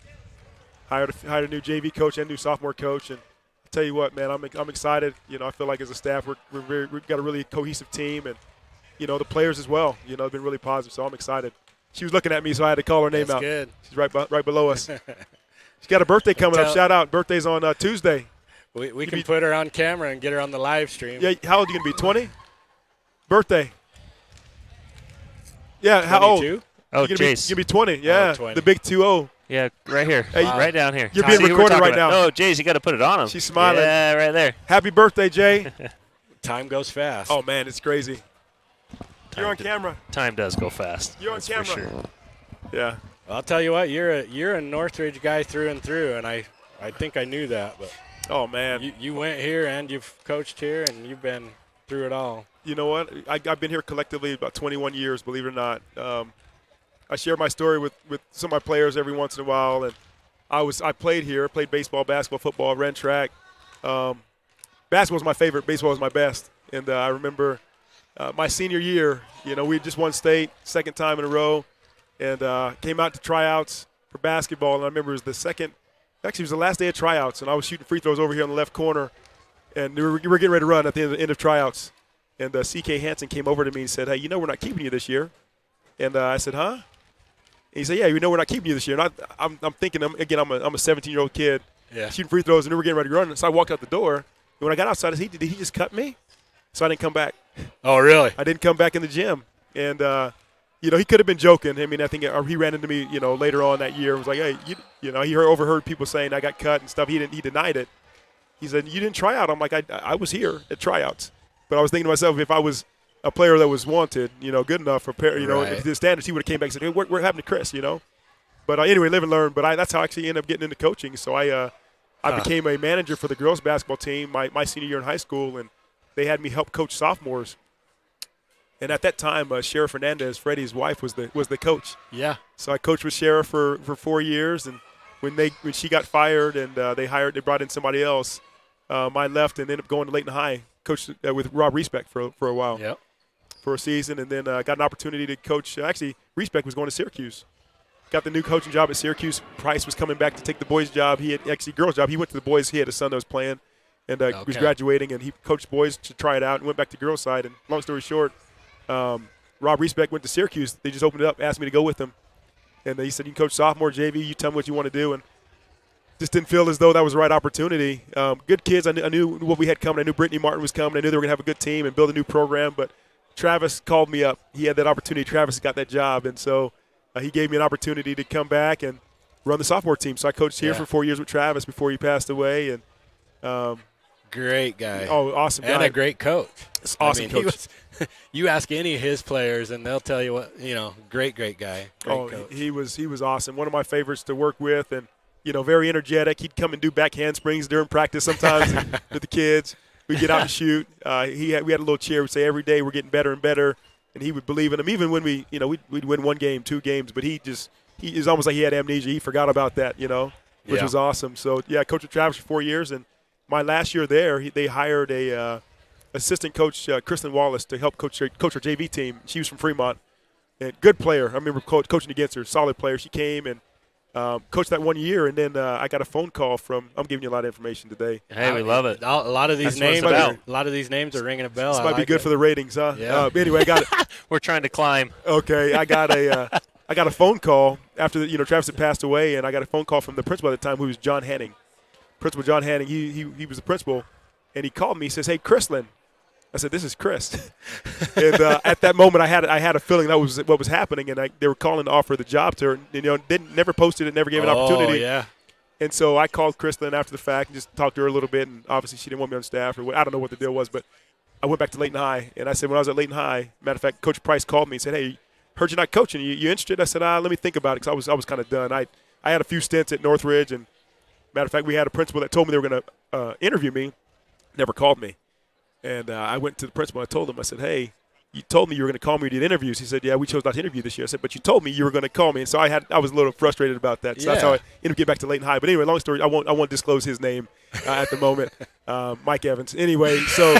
Hired a new JV coach and new sophomore coach. And I'll tell you what, man, I'm excited. You know, I feel like as a staff we've got a really cohesive team, and you know the players as well. You know, have been really positive. So I'm excited. She was looking at me, so I had to call her name that's out. good. She's right below us. She's got a birthday coming up. Tell- Shout out! Birthday's on Tuesday. We can put her on camera and get her on the live stream. Yeah, how old are you gonna be? 20? Birthday. Yeah, how old? 22? Oh, You're gonna Jace. be 20. Yeah, 20. the big 2-0. Yeah, right here. Hey, Right down here. you're See being who we're recorded talking right about. now. Oh, Jace, you got to put it on him. She's smiling. Yeah, right there. Happy birthday, Jay. Time goes fast. Oh man, it's crazy. You're on to- camera. Time does go fast. You're on That's for camera. sure. Yeah. I'll tell you what, you're a Northridge guy through and through, and I think I knew that. But Oh man. you went here and you've coached here, and you've been through it all. You know what? I've been here collectively about 21 years, believe it or not. I share my story with some of my players every once in a while, and I played here, played baseball, basketball, football, ran track. Basketball was my favorite. Baseball was my best. And I remember my senior year, you know, we had just won state, second time in a row, and came out to tryouts for basketball. And I remember it was it was the last day of tryouts, and I was shooting free throws over here on the left corner, and we were getting ready to run at the end of tryouts. And C.K. Hansen came over to me and said, hey, you know we're not keeping you this year. And I said, huh? And he said, yeah, you know we're not keeping you this year. And I'm thinking, I'm a 17-year-old kid Yeah. shooting free throws, and we were getting ready to run. So I walked out the door. And when I got outside, I said, did he just cut me? So I didn't come back. Oh, really? I didn't come back in the gym. And, you know, he could have been joking. I mean, I think he ran into me, you know, later on that year and was like, hey, you know, he overheard people saying I got cut and stuff. He denied it. He said, you didn't try out. I'm like, I was here at tryouts. But I was thinking to myself, if I was a player that was wanted, good enough for Right. if the standards, he would have came back and said, hey, we're having to Chris, But anyway, live and learn. But that's how I actually ended up getting into coaching. So I became a manager for the girls basketball team my senior year in high school, and they had me help coach sophomores. And at that time, Sheriff Fernandez, Freddie's wife, was the coach. Yeah. So I coached with Sheriff for 4 years, and when she got fired and they brought in somebody else, I left and ended up going to Layton High, coached with Rob Respect for a while. Yep. For a season, and then got an opportunity to coach. Actually, Respect was going to Syracuse. Got the new coaching job at Syracuse. Price was coming back to take the boys' job. He had actually girls' job. He went to the boys. He had a son that was playing, and was graduating, and he coached boys to try it out and went back to girls' side. And long story short, Rob Respect went to Syracuse. They just opened it up, asked me to go with them, and he said, "You can coach sophomore JV. You tell me what you want to do." And just didn't feel as though that was the right opportunity. Good kids. I knew what we had coming. I knew Brittany Martin was coming. I knew they were going to have a good team and build a new program, but Travis called me up. He had that opportunity. Travis got that job, and so he gave me an opportunity to come back and run the sophomore team. So I coached here for 4 years with Travis before he passed away. And great guy. Oh, awesome guy. And a great coach. Awesome coach. You ask any of his players, and they'll tell you what, great guy. Great coach. He was awesome. One of my favorites to work with, and very energetic. He'd come and do back handsprings during practice sometimes with the kids. We'd get out and shoot. We had a little cheer. We'd say every day we're getting better and better, and he would believe in him. Even when we'd win 1 game, 2 games, but he is almost like he had amnesia. He forgot about that, which was awesome. So I coached with Travis for 4 years, and my last year there, they hired a assistant coach, Kristen Wallace, to help coach our JV team. She was from Fremont, and good player. I remember coaching against her, solid player. She came and coached that 1 year, and then I got a phone call from. I'm giving you a lot of information today. Hey, we love it. A lot of these names. A lot of these names are ringing a bell. This might be good for the ratings, huh? Yeah. Anyway, I got it. We're trying to climb. Okay, I got a phone call after Travis had passed away, and I got a phone call from the principal at the time, who was John Hanning. Principal John Hanning. He was the principal, and he called me. He says, "Hey, Chrislyn." I said, "This is Chris." And at that moment, I had a feeling that was what was happening, and they were calling to offer the job to her. Never posted it, never gave an opportunity. Oh, yeah. And so I called Chrislyn after the fact and just talked to her a little bit, and obviously she didn't want me on staff, or I don't know what the deal was, but I went back to Layton High, and I said, when I was at Layton High, matter of fact, Coach Price called me and said, "Hey, heard you're not coaching. You interested?" I said, "Let me think about it," because I was kind of done. I had a few stints at Northridge, and matter of fact, we had a principal that told me they were going to interview me, never called me. And I went to the principal. I told him, I said, "Hey, you told me you were going to call me. You did interviews." He said, "Yeah, we chose not to interview this year." I said, "But you told me you were going to call me." And so I was a little frustrated about that. So that's how I ended up getting back to Layton High. But anyway, long story. I won't disclose his name at the moment. Mike Evans. Anyway, so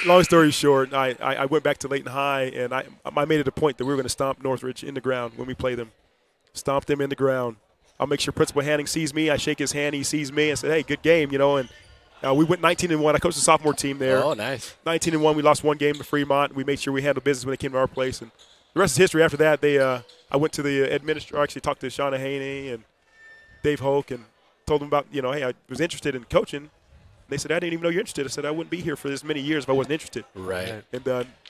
long story short, I went back to Layton High, and I made it a point that we were going to stomp Northridge in the ground when we play them. Stomp them in the ground. I'll make sure Principal Hanning sees me. I shake his hand. He sees me. I said, "Hey, good game," And we went 19-1. I coached the sophomore team there. Oh, nice. 19-1. We lost 1 game to Fremont. We made sure we handled business when they came to our place. And the rest is history. After that, I went to the administrator. I actually talked to Shauna Haney and Dave Hoke and told them about, hey, I was interested in coaching. They said, "I didn't even know you're interested." I said, "I wouldn't be here for this many years if I wasn't interested." Right. And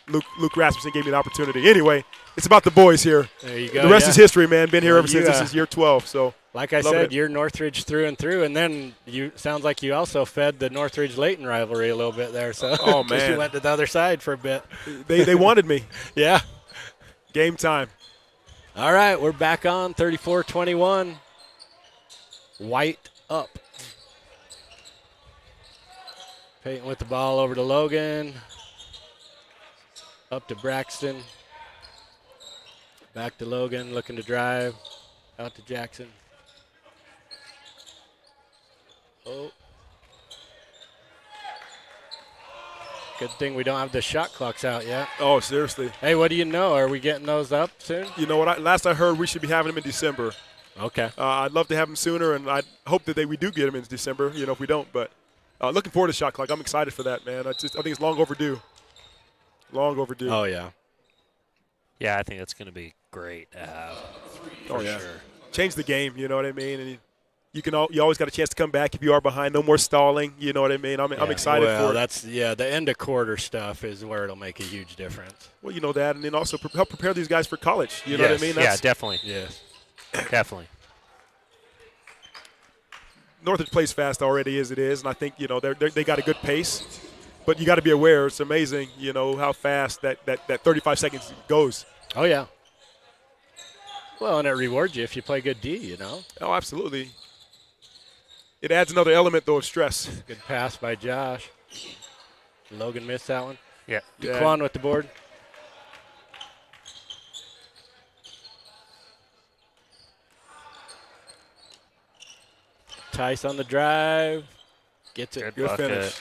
Luke Rasmussen gave me an opportunity. Anyway, it's about the boys here. There you go. The rest is history, man. Been here Well, ever since this is year 12. So. Like I said, you're Northridge through and through, and then sounds like you also fed the Northridge-Layton rivalry a little bit there. So, oh man, you went to the other side for a bit. They wanted me. Yeah. Game time. All right, we're back on 34-21. White up. Peyton with the ball over to Logan. Up to Braxton. Back to Logan, looking to drive. Out to Jackson. Oh. Good thing we don't have the shot clocks out yet. Oh, seriously. Hey, what do you know? Are we getting those up soon? You know what? Last I heard, we should be having them in December. Okay. I'd love to have them sooner, and I hope that we do get them in December, if we don't. But looking forward to shot clock. I'm excited for that, man. I think it's long overdue. Long overdue. Oh, yeah. Yeah, I think that's going to be great to have. For sure. Change the game, you know what I mean? And you always got a chance to come back if you are behind. No more stalling, you know what I mean? I'm excited for it. The end of quarter stuff is where it'll make a huge difference. Well, you know that, and then also help prepare these guys for college. You know what I mean? Yeah, definitely. Yes. Definitely. Northridge plays fast already as it is, and I think they got a good pace. But you got to be aware. It's amazing, you know, how fast that 35 seconds goes. Oh, yeah. Well, and it rewards you if you play good D, you know. Oh, absolutely. It adds another element, though, of stress. Good pass by Josh. Logan missed that one. Yeah. Yeah. Daquan with the board. Tice on the drive. Gets it. Good bucket. finish.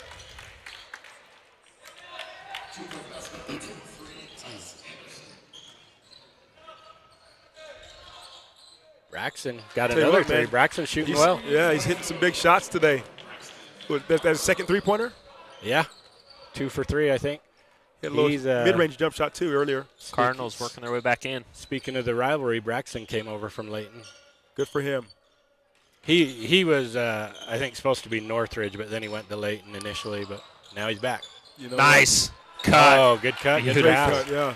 Braxton got Tell you another what, three. man. Braxton's shooting He's, well. Yeah, he's hitting some big shots today. That's a second three-pointer? Yeah. 2 for 3, I think. Hit a little He's, mid-range jump shot, too, earlier. Cardinals working their way back in. Speaking of the rivalry, Braxton came over from Layton. Good for him. He was, I think, supposed to be Northridge, but then he went to Layton initially, but now he's back. You know, Nice cut. Oh, good cut. Good Great pass. cut, yeah.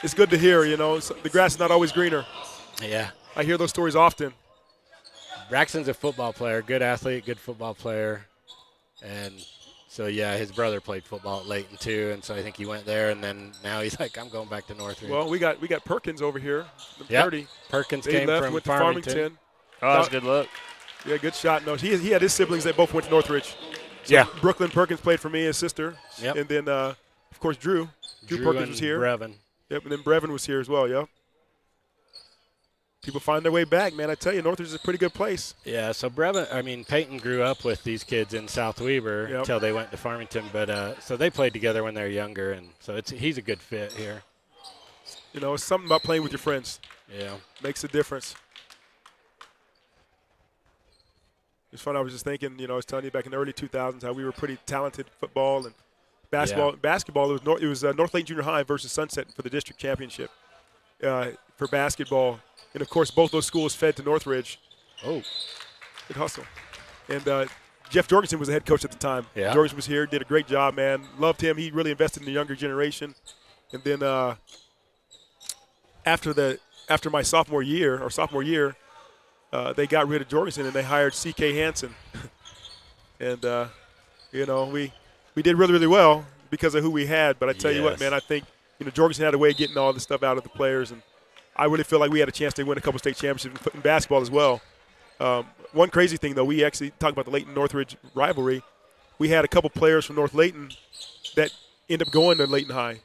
It's good to hear, you know. The grass is not always greener. Yeah. I hear those stories often. Braxton's a football player, good athlete, good football player. And so, yeah, his brother played football at Layton, too, and so I think he went there, and then now he's like, I'm going back to Northridge. Well, we got Perkins over here. The Yep. 30. Perkins They came left, from went to Farmington. Farmington. Oh, that was a good look. Yeah, good shot. No, he had his siblings that both went to Northridge. So Yeah. Brooklyn Perkins played for me, his sister. Yep. And then, of course, Drew. Drew Perkins and was here. Brevin. Yep, and then Brevin was here as well, yep. People find their way back, man. I tell you, Northridge is a pretty good place. Yeah, so Peyton grew up with these kids in South Weber Yep. until they went to Farmington, but so they played together when they were younger, and so he's a good fit here. You know, it's something about playing with your friends. Yeah. Makes a difference. It's fun. I was just thinking, you know, I was telling you back in the early 2000s how we were pretty talented football and basketball. Yeah. Basketball, it was North Lake Junior High versus Sunset for the district championship for basketball. And, of course, both those schools fed to Northridge. Oh. Good hustle. And Jeff Jorgensen was the head coach at the time. Yeah. Jorgensen was here, did a great job, man. Loved him. He really invested in the younger generation. And then after my sophomore year, they got rid of Jorgensen and they hired C.K. Hansen. And, you know, we did really, really well because of who we had. But I tell you what, Yes. man, I think, you know, Jorgensen had a way of getting all this stuff out of the players. And I really feel like we had a chance to win a couple state championships in basketball as well. One crazy thing, though, we actually talked about the Layton-Northridge rivalry. We had a couple players from North Layton that ended up going to Layton High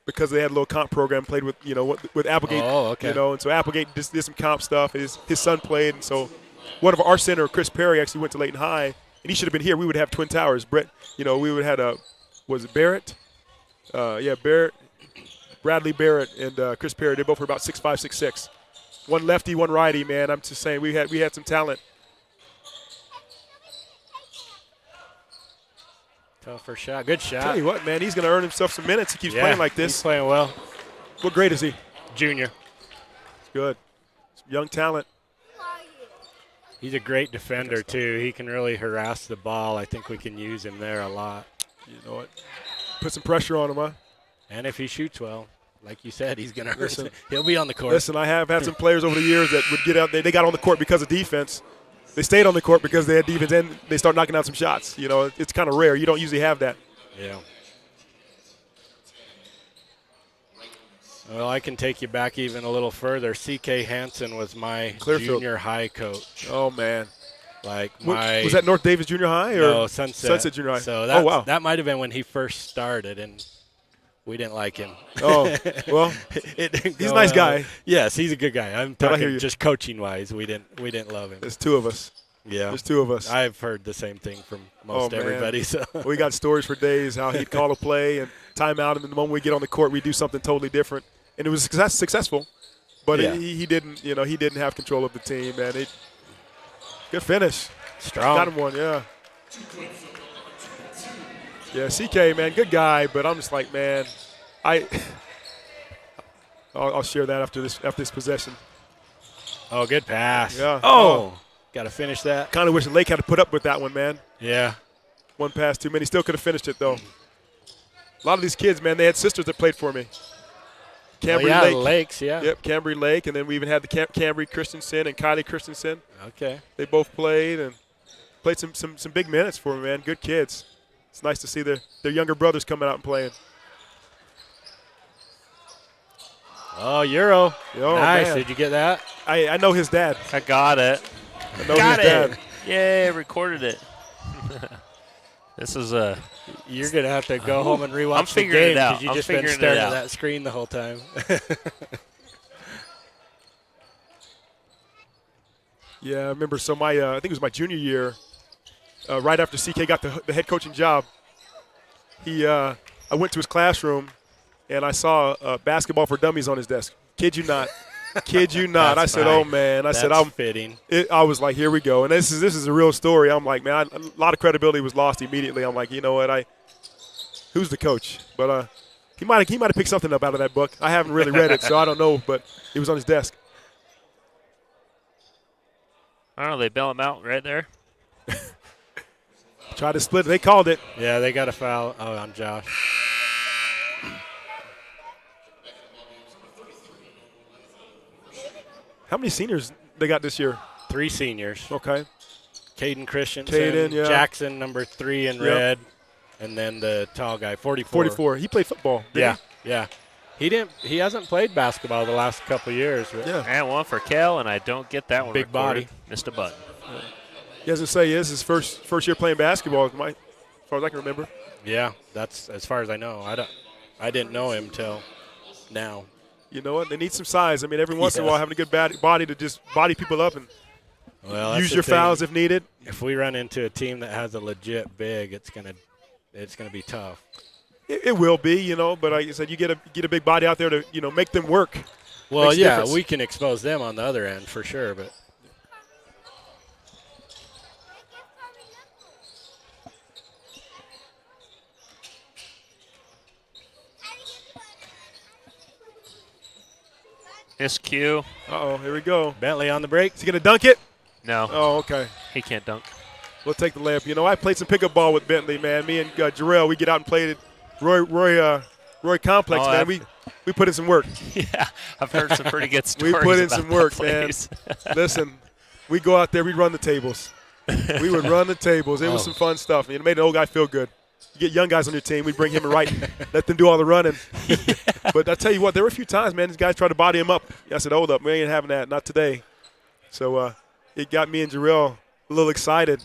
because they had a little comp program, played with, you know, with Applegate. Oh, okay. You know, and so Applegate did some comp stuff. His son played, and so one of our center, Chris Perry, actually went to Layton High, and he should have been here. We would have Twin Towers. Brett, you know, we would have had was it Barrett? Barrett, Bradley Barrett, and Chris Perry. They both were about 6'5", 6'6". One lefty, one righty, man. I'm just saying we had some talent. Tougher shot. Good shot. Tell you what, man, he's going to earn himself some minutes. He keeps playing like He's this. playing well. What grade is he? Junior. Good. Some young talent. He's a great defender, too. He can really harass the ball. I think we can use him there a lot. You know what? Put some pressure on him, huh? And if he shoots well, like you said, he's going to Listen. he'll be on the court. Listen, I have had some players over the years that would get out there. They got on the court because of defense. They stayed on the court because they had defense, and they start knocking out some shots. You know, it's kind of rare. You don't usually have that. Yeah. Well, I can take you back even a little further. C.K. Hansen was my Clearfield. junior high coach. Oh, man. Like Was that North Davis Junior High? Or No, Sunset. Sunset Junior High. So oh, wow. that might have been when he first started, and we didn't like him. Oh, well, It didn't he's a go nice well. guy. Yes, he's a good guy. I'm But I hear talking you. just coaching-wise. We didn't love him. There's two of us. Yeah. There's two of us. I've heard the same thing from most man. everybody. So We got stories for days how he'd call a play and timeout, and then the moment we get on the court, we do something totally different. And it was successful, but Yeah. he didn't have control of the team, man. Good finish. strong. Got him one, yeah. Yeah, CK, man, good guy, but I'm just like, man, I'll share that after this possession. Oh, good pass. Yeah. Oh, got to finish that. Kind of wish Lake had to put up with that one, man. Yeah. One pass too many. Still could have finished it, though. A lot of these kids, man, they had sisters that played for me. Cambry Lake. Lakes, yeah. Yep, Cambry Lake, and then we even had the Cambry Christensen and Kylie Christensen. Okay. They both played, and played some big minutes for them, man. Good kids. It's nice to see their younger brothers coming out and playing. Oh, Euro. Oh, nice. man. Did you get that? I know his dad. I got it. I know Got his it. dad. Yay, recorded it. This is a. You're going to have to go home and rewatch I'm the figuring it game out. because you I'm just been figuring it staring at out. that screen the whole time. Yeah, I remember. So my I think it was my junior year, right after CK got the head coaching job. I went to his classroom, and I saw Basketball for Dummies on his desk. Kid you not. Kid you not. I That's said, fine. "Oh man!" I said, That's "I'm." fitting. I was like, "Here we go." And this is a real story. I'm like, man, a lot of credibility was lost immediately. I'm like, you know what? Who's the coach? But he might have picked something up out of that book. I haven't really read it, so I don't know. But it was on his desk. I don't know. They bail him out right there. Tried to split it. They called it. Yeah, they got a foul on Josh. How many seniors they got this year? 3 seniors. Okay. Caden Christensen, Caden, yeah. Jackson, number 3 in Yep. red, and then the tall guy, 44. 44. He played football. didn't Yeah. He hasn't played basketball the last couple of years. But he? Yeah. And one for Kel, and I don't get that one. Big recorded. body. Missed a button. He doesn't say this is his first year playing basketball, as far as I can remember. Yeah, that's as far as I know. I didn't know him till now. You know what? They need some size. I mean, every once in a Yeah. while, having a good body to just body people up and Well, that's use the your thing. fouls if needed. If we run into a team that has a legit big, it's gonna be tough. It will be, you know. But like I said, you get a big body out there to make them work. Well, Makes a yeah, difference. we can expose them on the other end for sure, but SQ. Uh-oh, here we go. Bentley on the break. Is he gonna dunk it? No, Oh, okay. he can't dunk. We'll take the layup. You know, I played some pickup ball with Bentley, man. Me and Jarrell, we get out and played it. Roy Complex, Oh, man. I've- We put in some work. Yeah, I've heard some pretty good We stories. put in about some that work, man. place. Listen, we go out there, we run the tables. We would run the tables. It was some fun stuff. It made the old guy feel good. You get young guys on your team, we bring him right, let them do all the running. But I tell you what, there were a few times, man, these guys tried to body him up. I said, hold up, we ain't having that, not today. So it got me and Jarrell a little excited.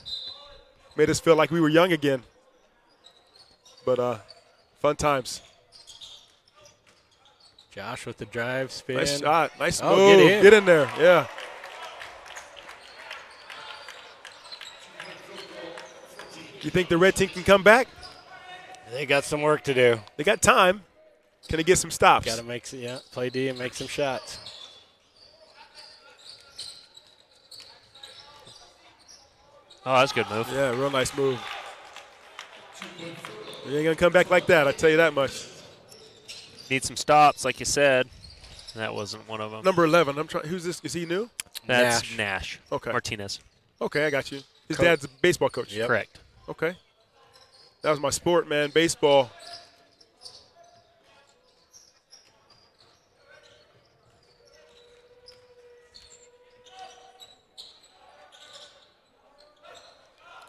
Made us feel like we were young again. But fun times. Josh with the drive spin. Nice shot. Nice Oh, move. get in. Get in there. Yeah. You think the red team can come back? They got some work to do. They got time. Can they get some stops? Got to play D and make some shots. Oh, that's a good move. Yeah, real nice move. You ain't going to come back like that, I tell you that much. Need some stops, like you said. That wasn't one of them. Number 11. I'm trying. Who's this? Is he new? That's Nash. Okay. Martinez. Okay, I got you. His Coach. dad's a baseball coach. Yep. Correct. Okay. That was my sport, man. Baseball.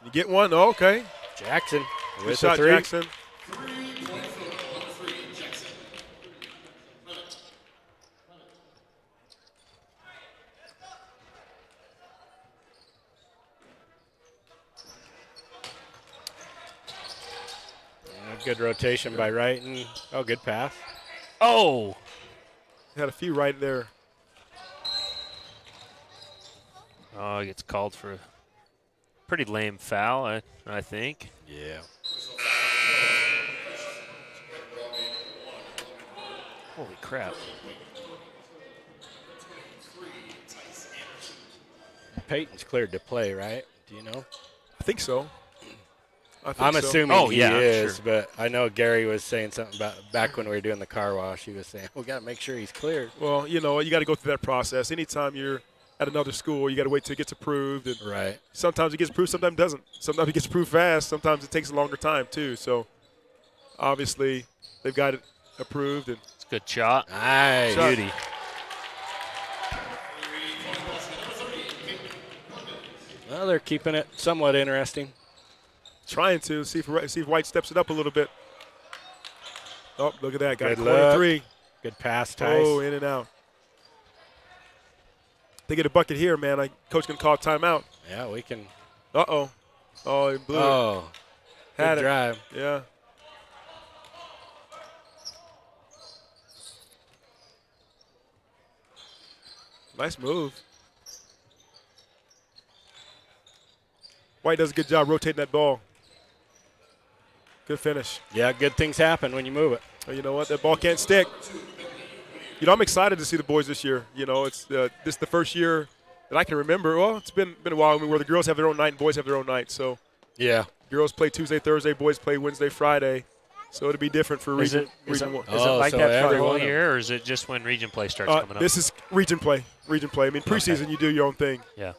You get one? Oh, okay. Jackson Good with shot, the 3. Jackson. Good rotation by Wrighton. Oh, good pass. Oh, Had a few right there. he gets called for a pretty lame foul, I think. Yeah. Holy crap. Peyton's cleared to play, right? Do you know? I think so. I'm assuming Oh, he yeah, I'm is, sure. but I know Gary was saying something about back when we were doing the car wash. He was saying, we got to make sure he's cleared. Well, you know, you got to go through that process. Anytime you're at another school, you got to wait till it gets approved. And Right. sometimes it gets approved, sometimes it doesn't. Sometimes it gets approved fast. Sometimes it takes a longer time, too. So, obviously, they've got it approved. And It's a good shot. Nice. Shot. Beauty. Well, they're keeping it somewhat interesting. Trying to see if White steps it up a little bit. Oh, look at that. Got Good a corner luck. 3. Good pass, Tice. Oh, in and out. They get a bucket here, man. Coach can call timeout. Yeah, we can. Uh-oh. Oh, he blew it. Oh, Had good it. drive. Yeah. Nice move. White does a good job rotating that ball. Good finish. Yeah, good things happen when you move it. Oh, you know what? That ball can't stick. You know, I'm excited to see the boys this year. You know, it's this is the first year that I can remember. Well, it's been a while where the girls have their own night and boys have their own night. So Yeah. girls play Tuesday, Thursday, boys play Wednesday, Friday. So it'll be different for Is region. it- is region it- one. Is it Oh, like so that for the every whole one of year, or is it just when region play starts coming up? This is region play. Region play. I mean, preseason you do your own thing. Yeah.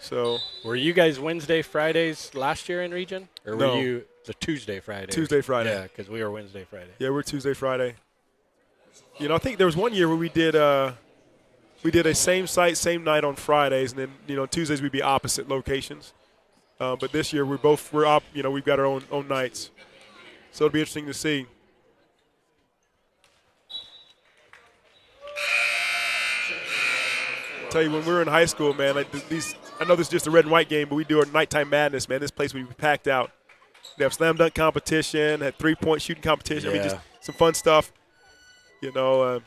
So Were you guys Wednesday, Fridays last year in region? Or No. were you the Tuesday, Friday? Tuesday, Friday. Yeah, because we were Wednesday, Friday. yeah, we're Tuesday, Friday. You know, I think there was one year where we did a same site, same night on Fridays, and then Tuesdays we'd be opposite locations. But this year we've got our own nights. So it'll be interesting to see. Tell you, when we were in high school, man, I know this is just a red and white game, but we do our nighttime madness, man. This place would be packed out. They have slam dunk competition, had 3-point shooting competition. I mean, Yeah. just some fun stuff. You know,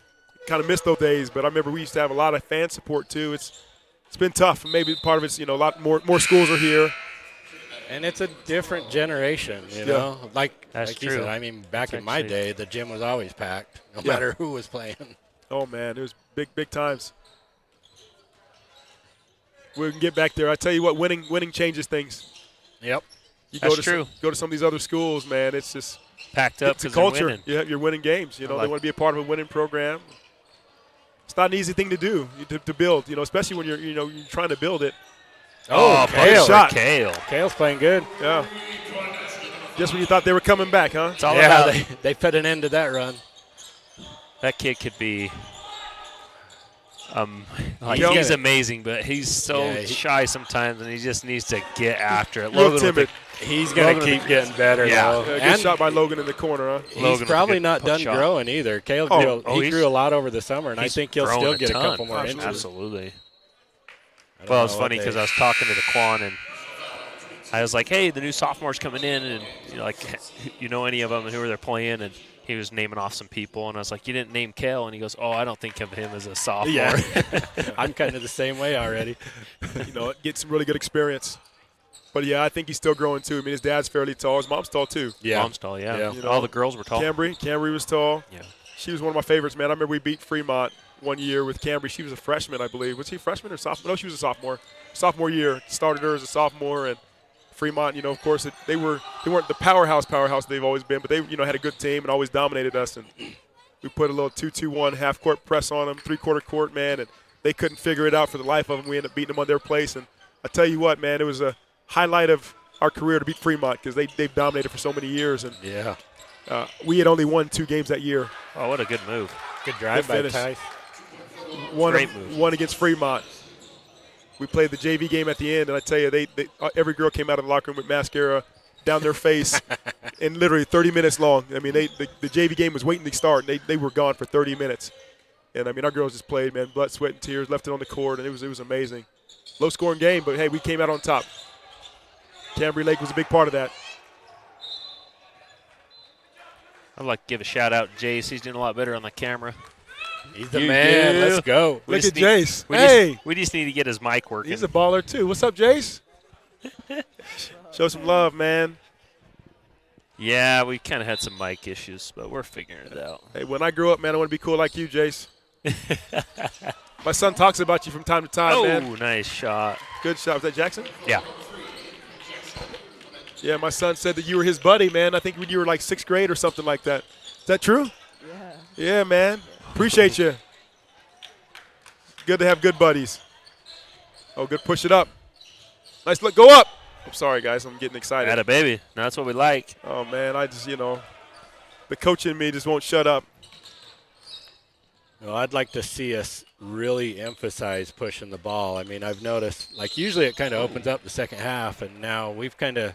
kind of missed those days, but I remember we used to have a lot of fan support too. It's been tough. Maybe part of it's a lot more schools are here. And it's a different generation, you Yeah. know. Like That's you true. said, I mean, back in my actually- day, the gym was always packed, no Yeah. matter who was playing. Oh man, it was big times. We can get back there. I tell you what, winning changes things. Yep. You That's go to true. go to some of these other schools, man. It's just Packed up it's a because they're culture. winning. You're winning games. You know, I they like- want to be a part of a winning program. It's not an easy thing to do to build. You know, especially when you're trying to build it. Oh, Kale. Kale. Shot. Kale. Kale's playing good. Yeah. Just when you thought they were coming back, huh? It's all Yeah, about they put an end to that run. that kid could be. He's He's gonna- amazing, but he's so Yeah, shy sometimes, and he just needs to get after it. Real Logan with timid. He's going to Logan- keep getting better, Yeah. though. Good And shot by Logan in the corner, huh? he's Logan with a probably good not puck done shot. growing either. Kale Oh. grew, Oh, he he's- grew a lot over the summer, and I he's think he'll grown still a get a ton. couple more Absolutely. inches. Absolutely. I don't Well, it's know what funny because they- I was talking to Daquan, and I was like, "Hey, the new sophomores coming in, and you know any of them, and who are they playing?" And he was naming off some people, and I was like, "You didn't name Kale," and he goes, "Oh, I don't think of him as a sophomore." Yeah. I'm kind of the same way already. Get some really good experience. But yeah, I think he's still growing too. I mean, his dad's fairly tall. His mom's tall too. Yeah. Mom's tall, yeah. Yeah. You know, All the girls were tall. Cambry was tall. Yeah. She was one of my favorites, man. I remember we beat Fremont one year with Cambry. She was a freshman, I believe. Was she a freshman or sophomore? No, she was a sophomore. Sophomore year. Started her as a sophomore, and Fremont, of course, they weren't the powerhouse they've always been, but they, had a good team and always dominated us. And we put a little 2-2-1 half-court press on them, three-quarter court, man, and they couldn't figure it out for the life of them. We ended up beating them on their place. And I tell you what, man, it was a highlight of our career to beat Fremont because they've dominated for so many years. And Yeah. we had only won 2 games that year. Oh, what a good move. Good drive Good by finish. Tice. Great move. One against Fremont. We played the JV game at the end, and I tell you, they every girl came out of the locker room with mascara down their face, and literally 30 minutes long. I mean, the JV game was waiting to start, and they were gone for 30 minutes. And I mean, our girls just played, man, blood, sweat, and tears, left it on the court, and it was amazing. Low scoring game, but hey, we came out on top. Cambry Lake was a big part of that. I'd like to give a shout out to Jace. He's doing a lot better on the camera. He's the You man. do. Let's go. We Look just at Jace. We Hey, we just need to get his mic working. he's a baller too. What's up, Jace? Show some love, man. Yeah, we kind of had some mic issues, but we're figuring it out. Hey, when I grow up, man, I want to be cool like you, Jace. My son talks about you from time to time, Oh, man. nice shot. Good shot. Was that Jackson? Yeah. Yeah, my son said that you were his buddy, man. I think when you were like 6th grade or something like that. Is that true? Yeah. Yeah, man. Appreciate you. Good to have good buddies. Oh, good. Push it up. Nice look. Go up. I'm sorry, guys. I'm getting excited. Atta baby. No, that's what we like. Oh, man. I just, the coach in me just won't shut up. Well, I'd like to see us really emphasize pushing the ball. I mean, I've noticed, like, usually it kind of opens up the second half, and now we've kind of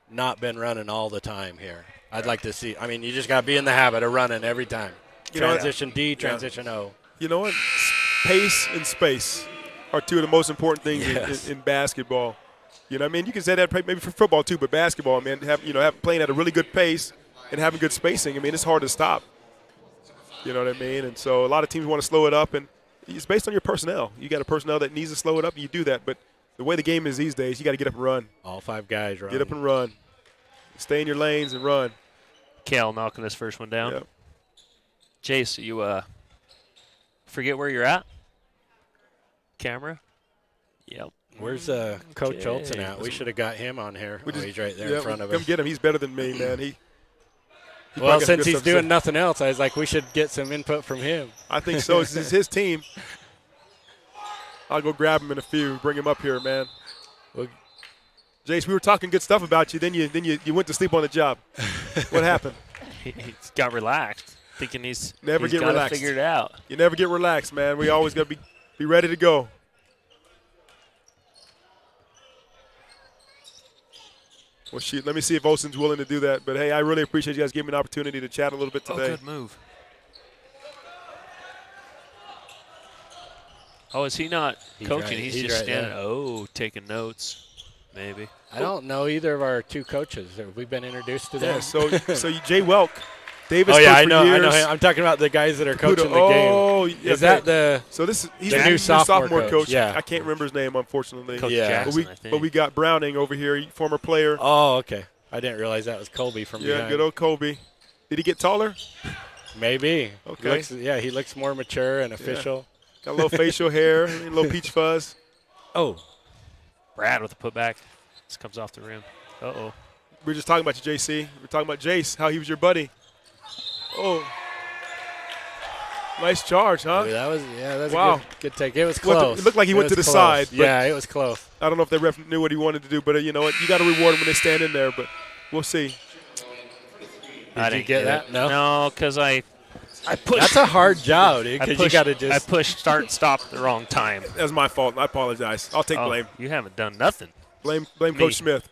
not been running all the time here. I'd like to see. I mean, you just got to be in the habit of running every time. Transition D, transition O. You know what? Pace and space are two of the most important things in basketball. You know what I mean? You can say that maybe for football too, but basketball, man, playing at a really good pace and having good spacing, I mean, it's hard to stop. You know what I mean? And so a lot of teams want to slow it up, and it's based on your personnel. You got a personnel that needs to slow it up, and you do that. But the way the game is these days, you got to get up and run. All 5 guys run. Get up and run. Stay in your lanes and run. Kale knocking this first one down. Yep. Jace, you forget where you're at? Camera? Yep. Where's Coach Olson at? We should have got him on here. He's right there in front of us. Come get him. He's better than me, man. Well, since he's doing nothing else, I was like, we should get some input from him. I think so. This is his team. I'll go grab him in a few. Bring him up here, man. Well, Jace, we were talking good stuff about you. Then you went to sleep on the job. What happened? He got relaxed, thinking he's never get relaxed. Figured it out. You never get relaxed, man. We always got to be ready to go. Well, shoot, let me see if Olsen's willing to do that. But, hey, I really appreciate you guys giving me an opportunity to chat a little bit today. Oh, good move. Oh, is he not coaching? Right. He's just right standing. There. Oh, taking notes, maybe. I don't know either of our 2 coaches. Have we been introduced to them? Yeah, so Jay Welk, Davis. Oh, yeah, I know years. him. I'm talking about the guys that are coaching the game. Oh, yeah, is that the? So he's the the new sophomore coach. Yeah, I can't remember his name, unfortunately. Coach Jackson, but we got Browning over here, former player. Oh, okay. I didn't realize that was Colby from behind. Good old Colby. Did he get taller? Maybe. Okay. He looks more mature and official. Yeah. Got a little facial hair, a little peach fuzz. Oh. Brad with the putback. This comes off the rim. Uh-oh. We were just talking about you, JC. We were talking about Jace, how he was your buddy. Oh. Nice charge, huh? Ooh, that was wow. a good take. It was close. It looked like he went to the side. Yeah, it was close. I don't know if the ref knew what he wanted to do, but you know what? You got to reward him when they stand in there, but we'll see. Did you get that? No, because I pushed. That's a hard job, dude, because you got to just. I pushed start and stop at the wrong time. That's my fault. I apologize. I'll take blame. You haven't done nothing. Blame Coach Smith.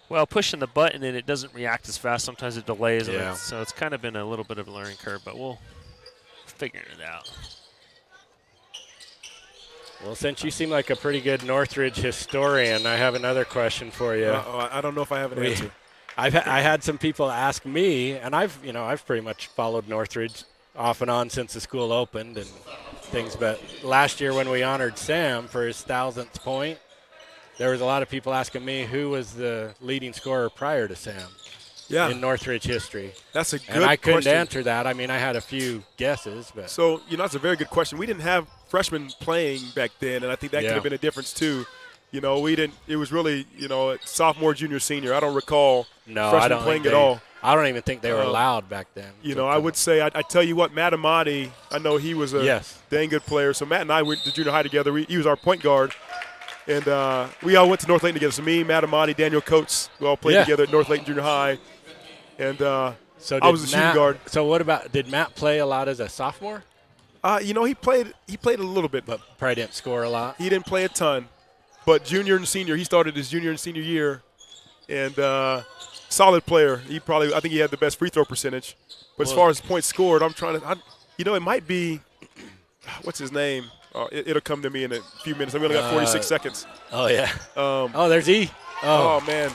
Well, pushing the button and it doesn't react as fast. Sometimes it delays. Yeah. So it's kind of been a little bit of a learning curve, but we'll figure it out. Well, since you seem like a pretty good Northridge historian, I have another question for you. I don't know if I have an answer. I had some people ask me, and I've pretty much followed Northridge off and on since the school opened and things. But last year when we honored Sam for his 1,000th point, there was a lot of people asking me who was the leading scorer prior to Sam in Northridge history. That's a good question. And I couldn't answer that. I mean, I had a few guesses. But So, that's a very good question. We didn't have freshmen playing back then, and I think that could have been a difference too. We didn't – it was really, sophomore, junior, senior. I don't recall freshmen playing at all. I don't even think they were allowed back then. I would say, I tell you what, Matt Amati, I know he was a dang good player. So Matt and I went to junior high together. He was our point guard. And we all went to North Layton together. So me, Matt Amati, Daniel Coates, we all played together at North Layton Junior High. And I was a shooting guard. So what about – did Matt play a lot as a sophomore? He played a little bit. But probably didn't score a lot? He didn't play a ton. But junior and senior, he started his junior and senior year. And solid player. I think he had the best free throw percentage. But as far as points scored, I'm trying to it might be – what's his name? It'll come to me in a few minutes. I've only got 46 seconds. Oh, yeah. There's E. Oh, man.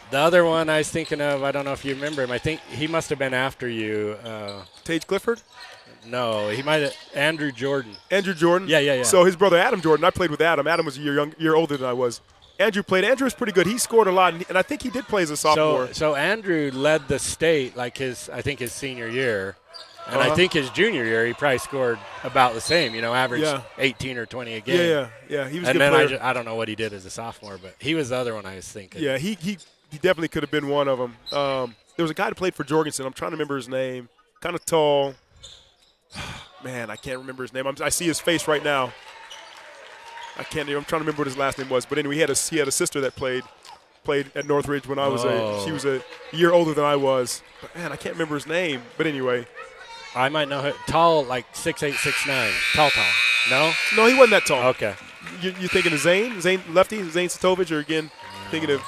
The other one I was thinking of, I don't know if you remember him. I think he must have been after you. Tage Clifford? No, he might have – Andrew Jordan. Andrew Jordan? Yeah. So his brother Adam Jordan, I played with Adam. Adam was a year older than I was. Andrew was pretty good. He scored a lot, and I think he did play as a sophomore. So Andrew led the state his senior year. And I think his junior year, he probably scored about the same, averaged 18 or 20 a game. Yeah. He was a good player. I don't know what he did as a sophomore, but he was the other one I was thinking. Yeah, he definitely could have been one of them. There was a guy that played for Jorgensen. I'm trying to remember his name. Kind of tall. Man, I can't remember his name. I see his face right now. I'm trying to remember what his last name was. But anyway, he had a sister that played at Northridge when I was she was a year older than I was. But man, I can't remember his name. But anyway. I might know him. Tall, like 6'8", 6'9". Tall. No? No, he wasn't that tall. Okay. You thinking of Zane? Zane lefty? Zane Satovich? Or again, thinking of,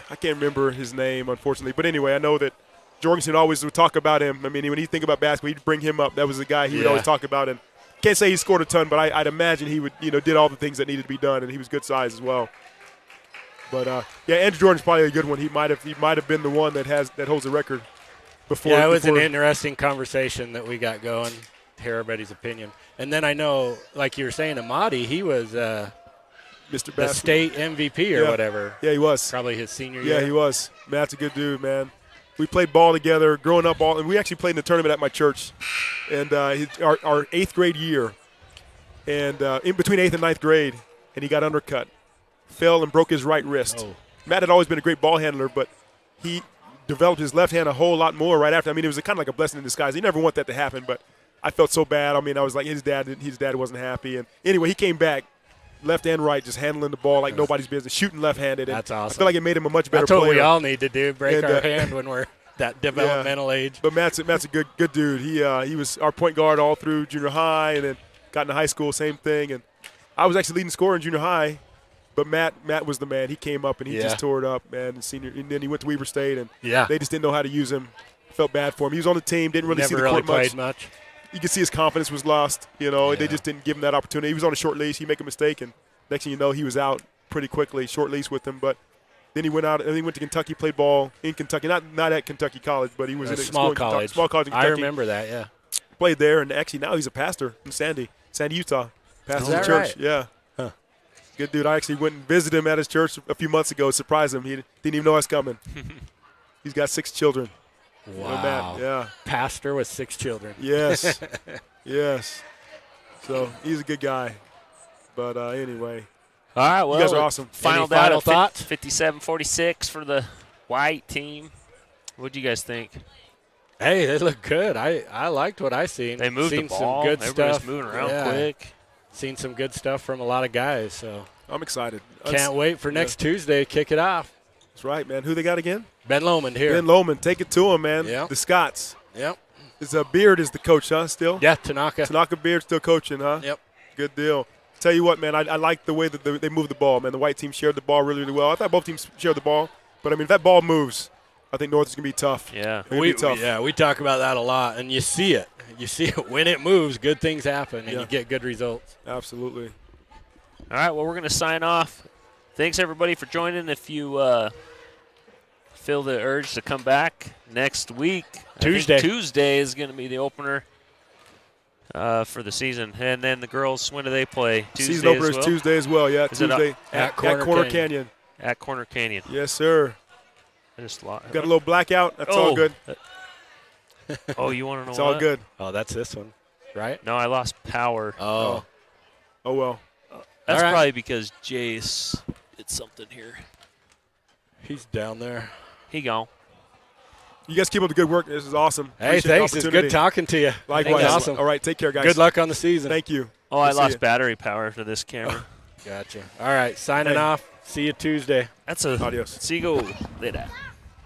I can't remember his name, unfortunately. But anyway, I know that Jorgensen always would talk about him. I mean, when he think about basketball, he'd bring him up. That was the guy he would always talk about. And can't say he scored a ton, but I'd imagine he would, did all the things that needed to be done, and he was good size as well. But Andrew Jordan's probably a good one. He might have been the one that holds the record before. Yeah, it was an interesting conversation that we got going. Hear everybody's opinion, and then I know, like you were saying, Amadi, he was Mr. the Basketball. state MVP or whatever. Yeah, he was. Probably his senior year. Yeah, he was. Matt's a good dude, man. We played ball together growing up, and we actually played in the tournament at my church. And our 8th grade year, and in between 8th and 9th grade, and he got undercut, fell and broke his right wrist. Oh. Matt had always been a great ball handler, but he developed his left hand a whole lot more right after. I mean, it was kind of like a blessing in disguise. You never want that to happen, but I felt so bad. I mean, I was like, his dad wasn't happy. And anyway, he came back, left and right, just handling the ball like nobody's business, shooting left-handed. And That's awesome. I feel like it made him a much better That's what player. we all need to do, break And, our hand when we're that developmental age. But Matt's a good dude. He was our point guard all through junior high, and then got into high school, same thing. And I was actually leading scorer in junior high, but Matt was the man. He came up and he just tore it up, man. And then he went to Weber State, and they just didn't know how to use him. Felt bad for him. He was on the team, didn't really see the court played much. You could see his confidence was lost. They just didn't give him that opportunity. He was on a short leash. He make a mistake, and next thing you know, he was out pretty quickly, short leash with him. But then he went out and he went to Kentucky, played ball in Kentucky, not at Kentucky College, but he was in a small college. Small college in Kentucky. I remember that, yeah. Played there, and actually now he's a pastor in Sandy, Utah. Pastors Is a that church, right? yeah. Huh. Good dude. I actually went and visited him at his church a few months ago, surprised him. He didn't even know I was coming. He's got 6 children. Wow. Matt, yeah. Pastor with 6 children. Yes. Yes. So he's a good guy. But anyway. All right, well, you guys are awesome. Final Any final thoughts? thoughts? 57-46 for the white team. What do you guys think? Hey, they look good. I liked what I seen. They moved seen the ball. Some good Everybody's stuff. moving around quick. Seen some good stuff from a lot of guys. So I'm excited. Can't wait for next Tuesday. Kick it off. That's right, man. Who they got again? Ben Lomond here. Ben Lomond. Take it to him, man. Yep. The Scots. Yep. Beard is the coach, huh, still? Yeah, Tanaka. Tanaka Beard still coaching, huh? Yep. Good deal. Tell you what, man, I like the way that they moved the ball, man. The white team shared the ball really, really well. I thought both teams shared the ball. But, I mean, if that ball moves, I think North is going to be tough. Yeah. Be tough. We talk about that a lot, and you see it. You see it when it moves, good things happen, and you get good results. Absolutely. All right, well, we're going to sign off. Thanks, everybody, for joining. If you feel the urge to come back next week, Tuesday is going to be the opener for the season. And then the girls, when do they play? Tuesday season opener as well? is Tuesday as well, yeah. Is it Tuesday at Corner Canyon. At Corner Canyon. Yes, sir. I just got a little blackout. That's all good. Oh, you want to know It's all good. Oh, that's this one, right? No, I lost power. Oh. Oh, well. That's probably because Jace did something here. He's down there. He gone. You guys keep up the good work. This is awesome. Hey, Appreciate the thanks. It's good talking to you. Likewise. Awesome. All right, take care, guys. Good luck on the season. Thank you. Oh, I lost battery power to this camera. Gotcha. All right, signing off. See you Tuesday. That's a Adios. See you go later.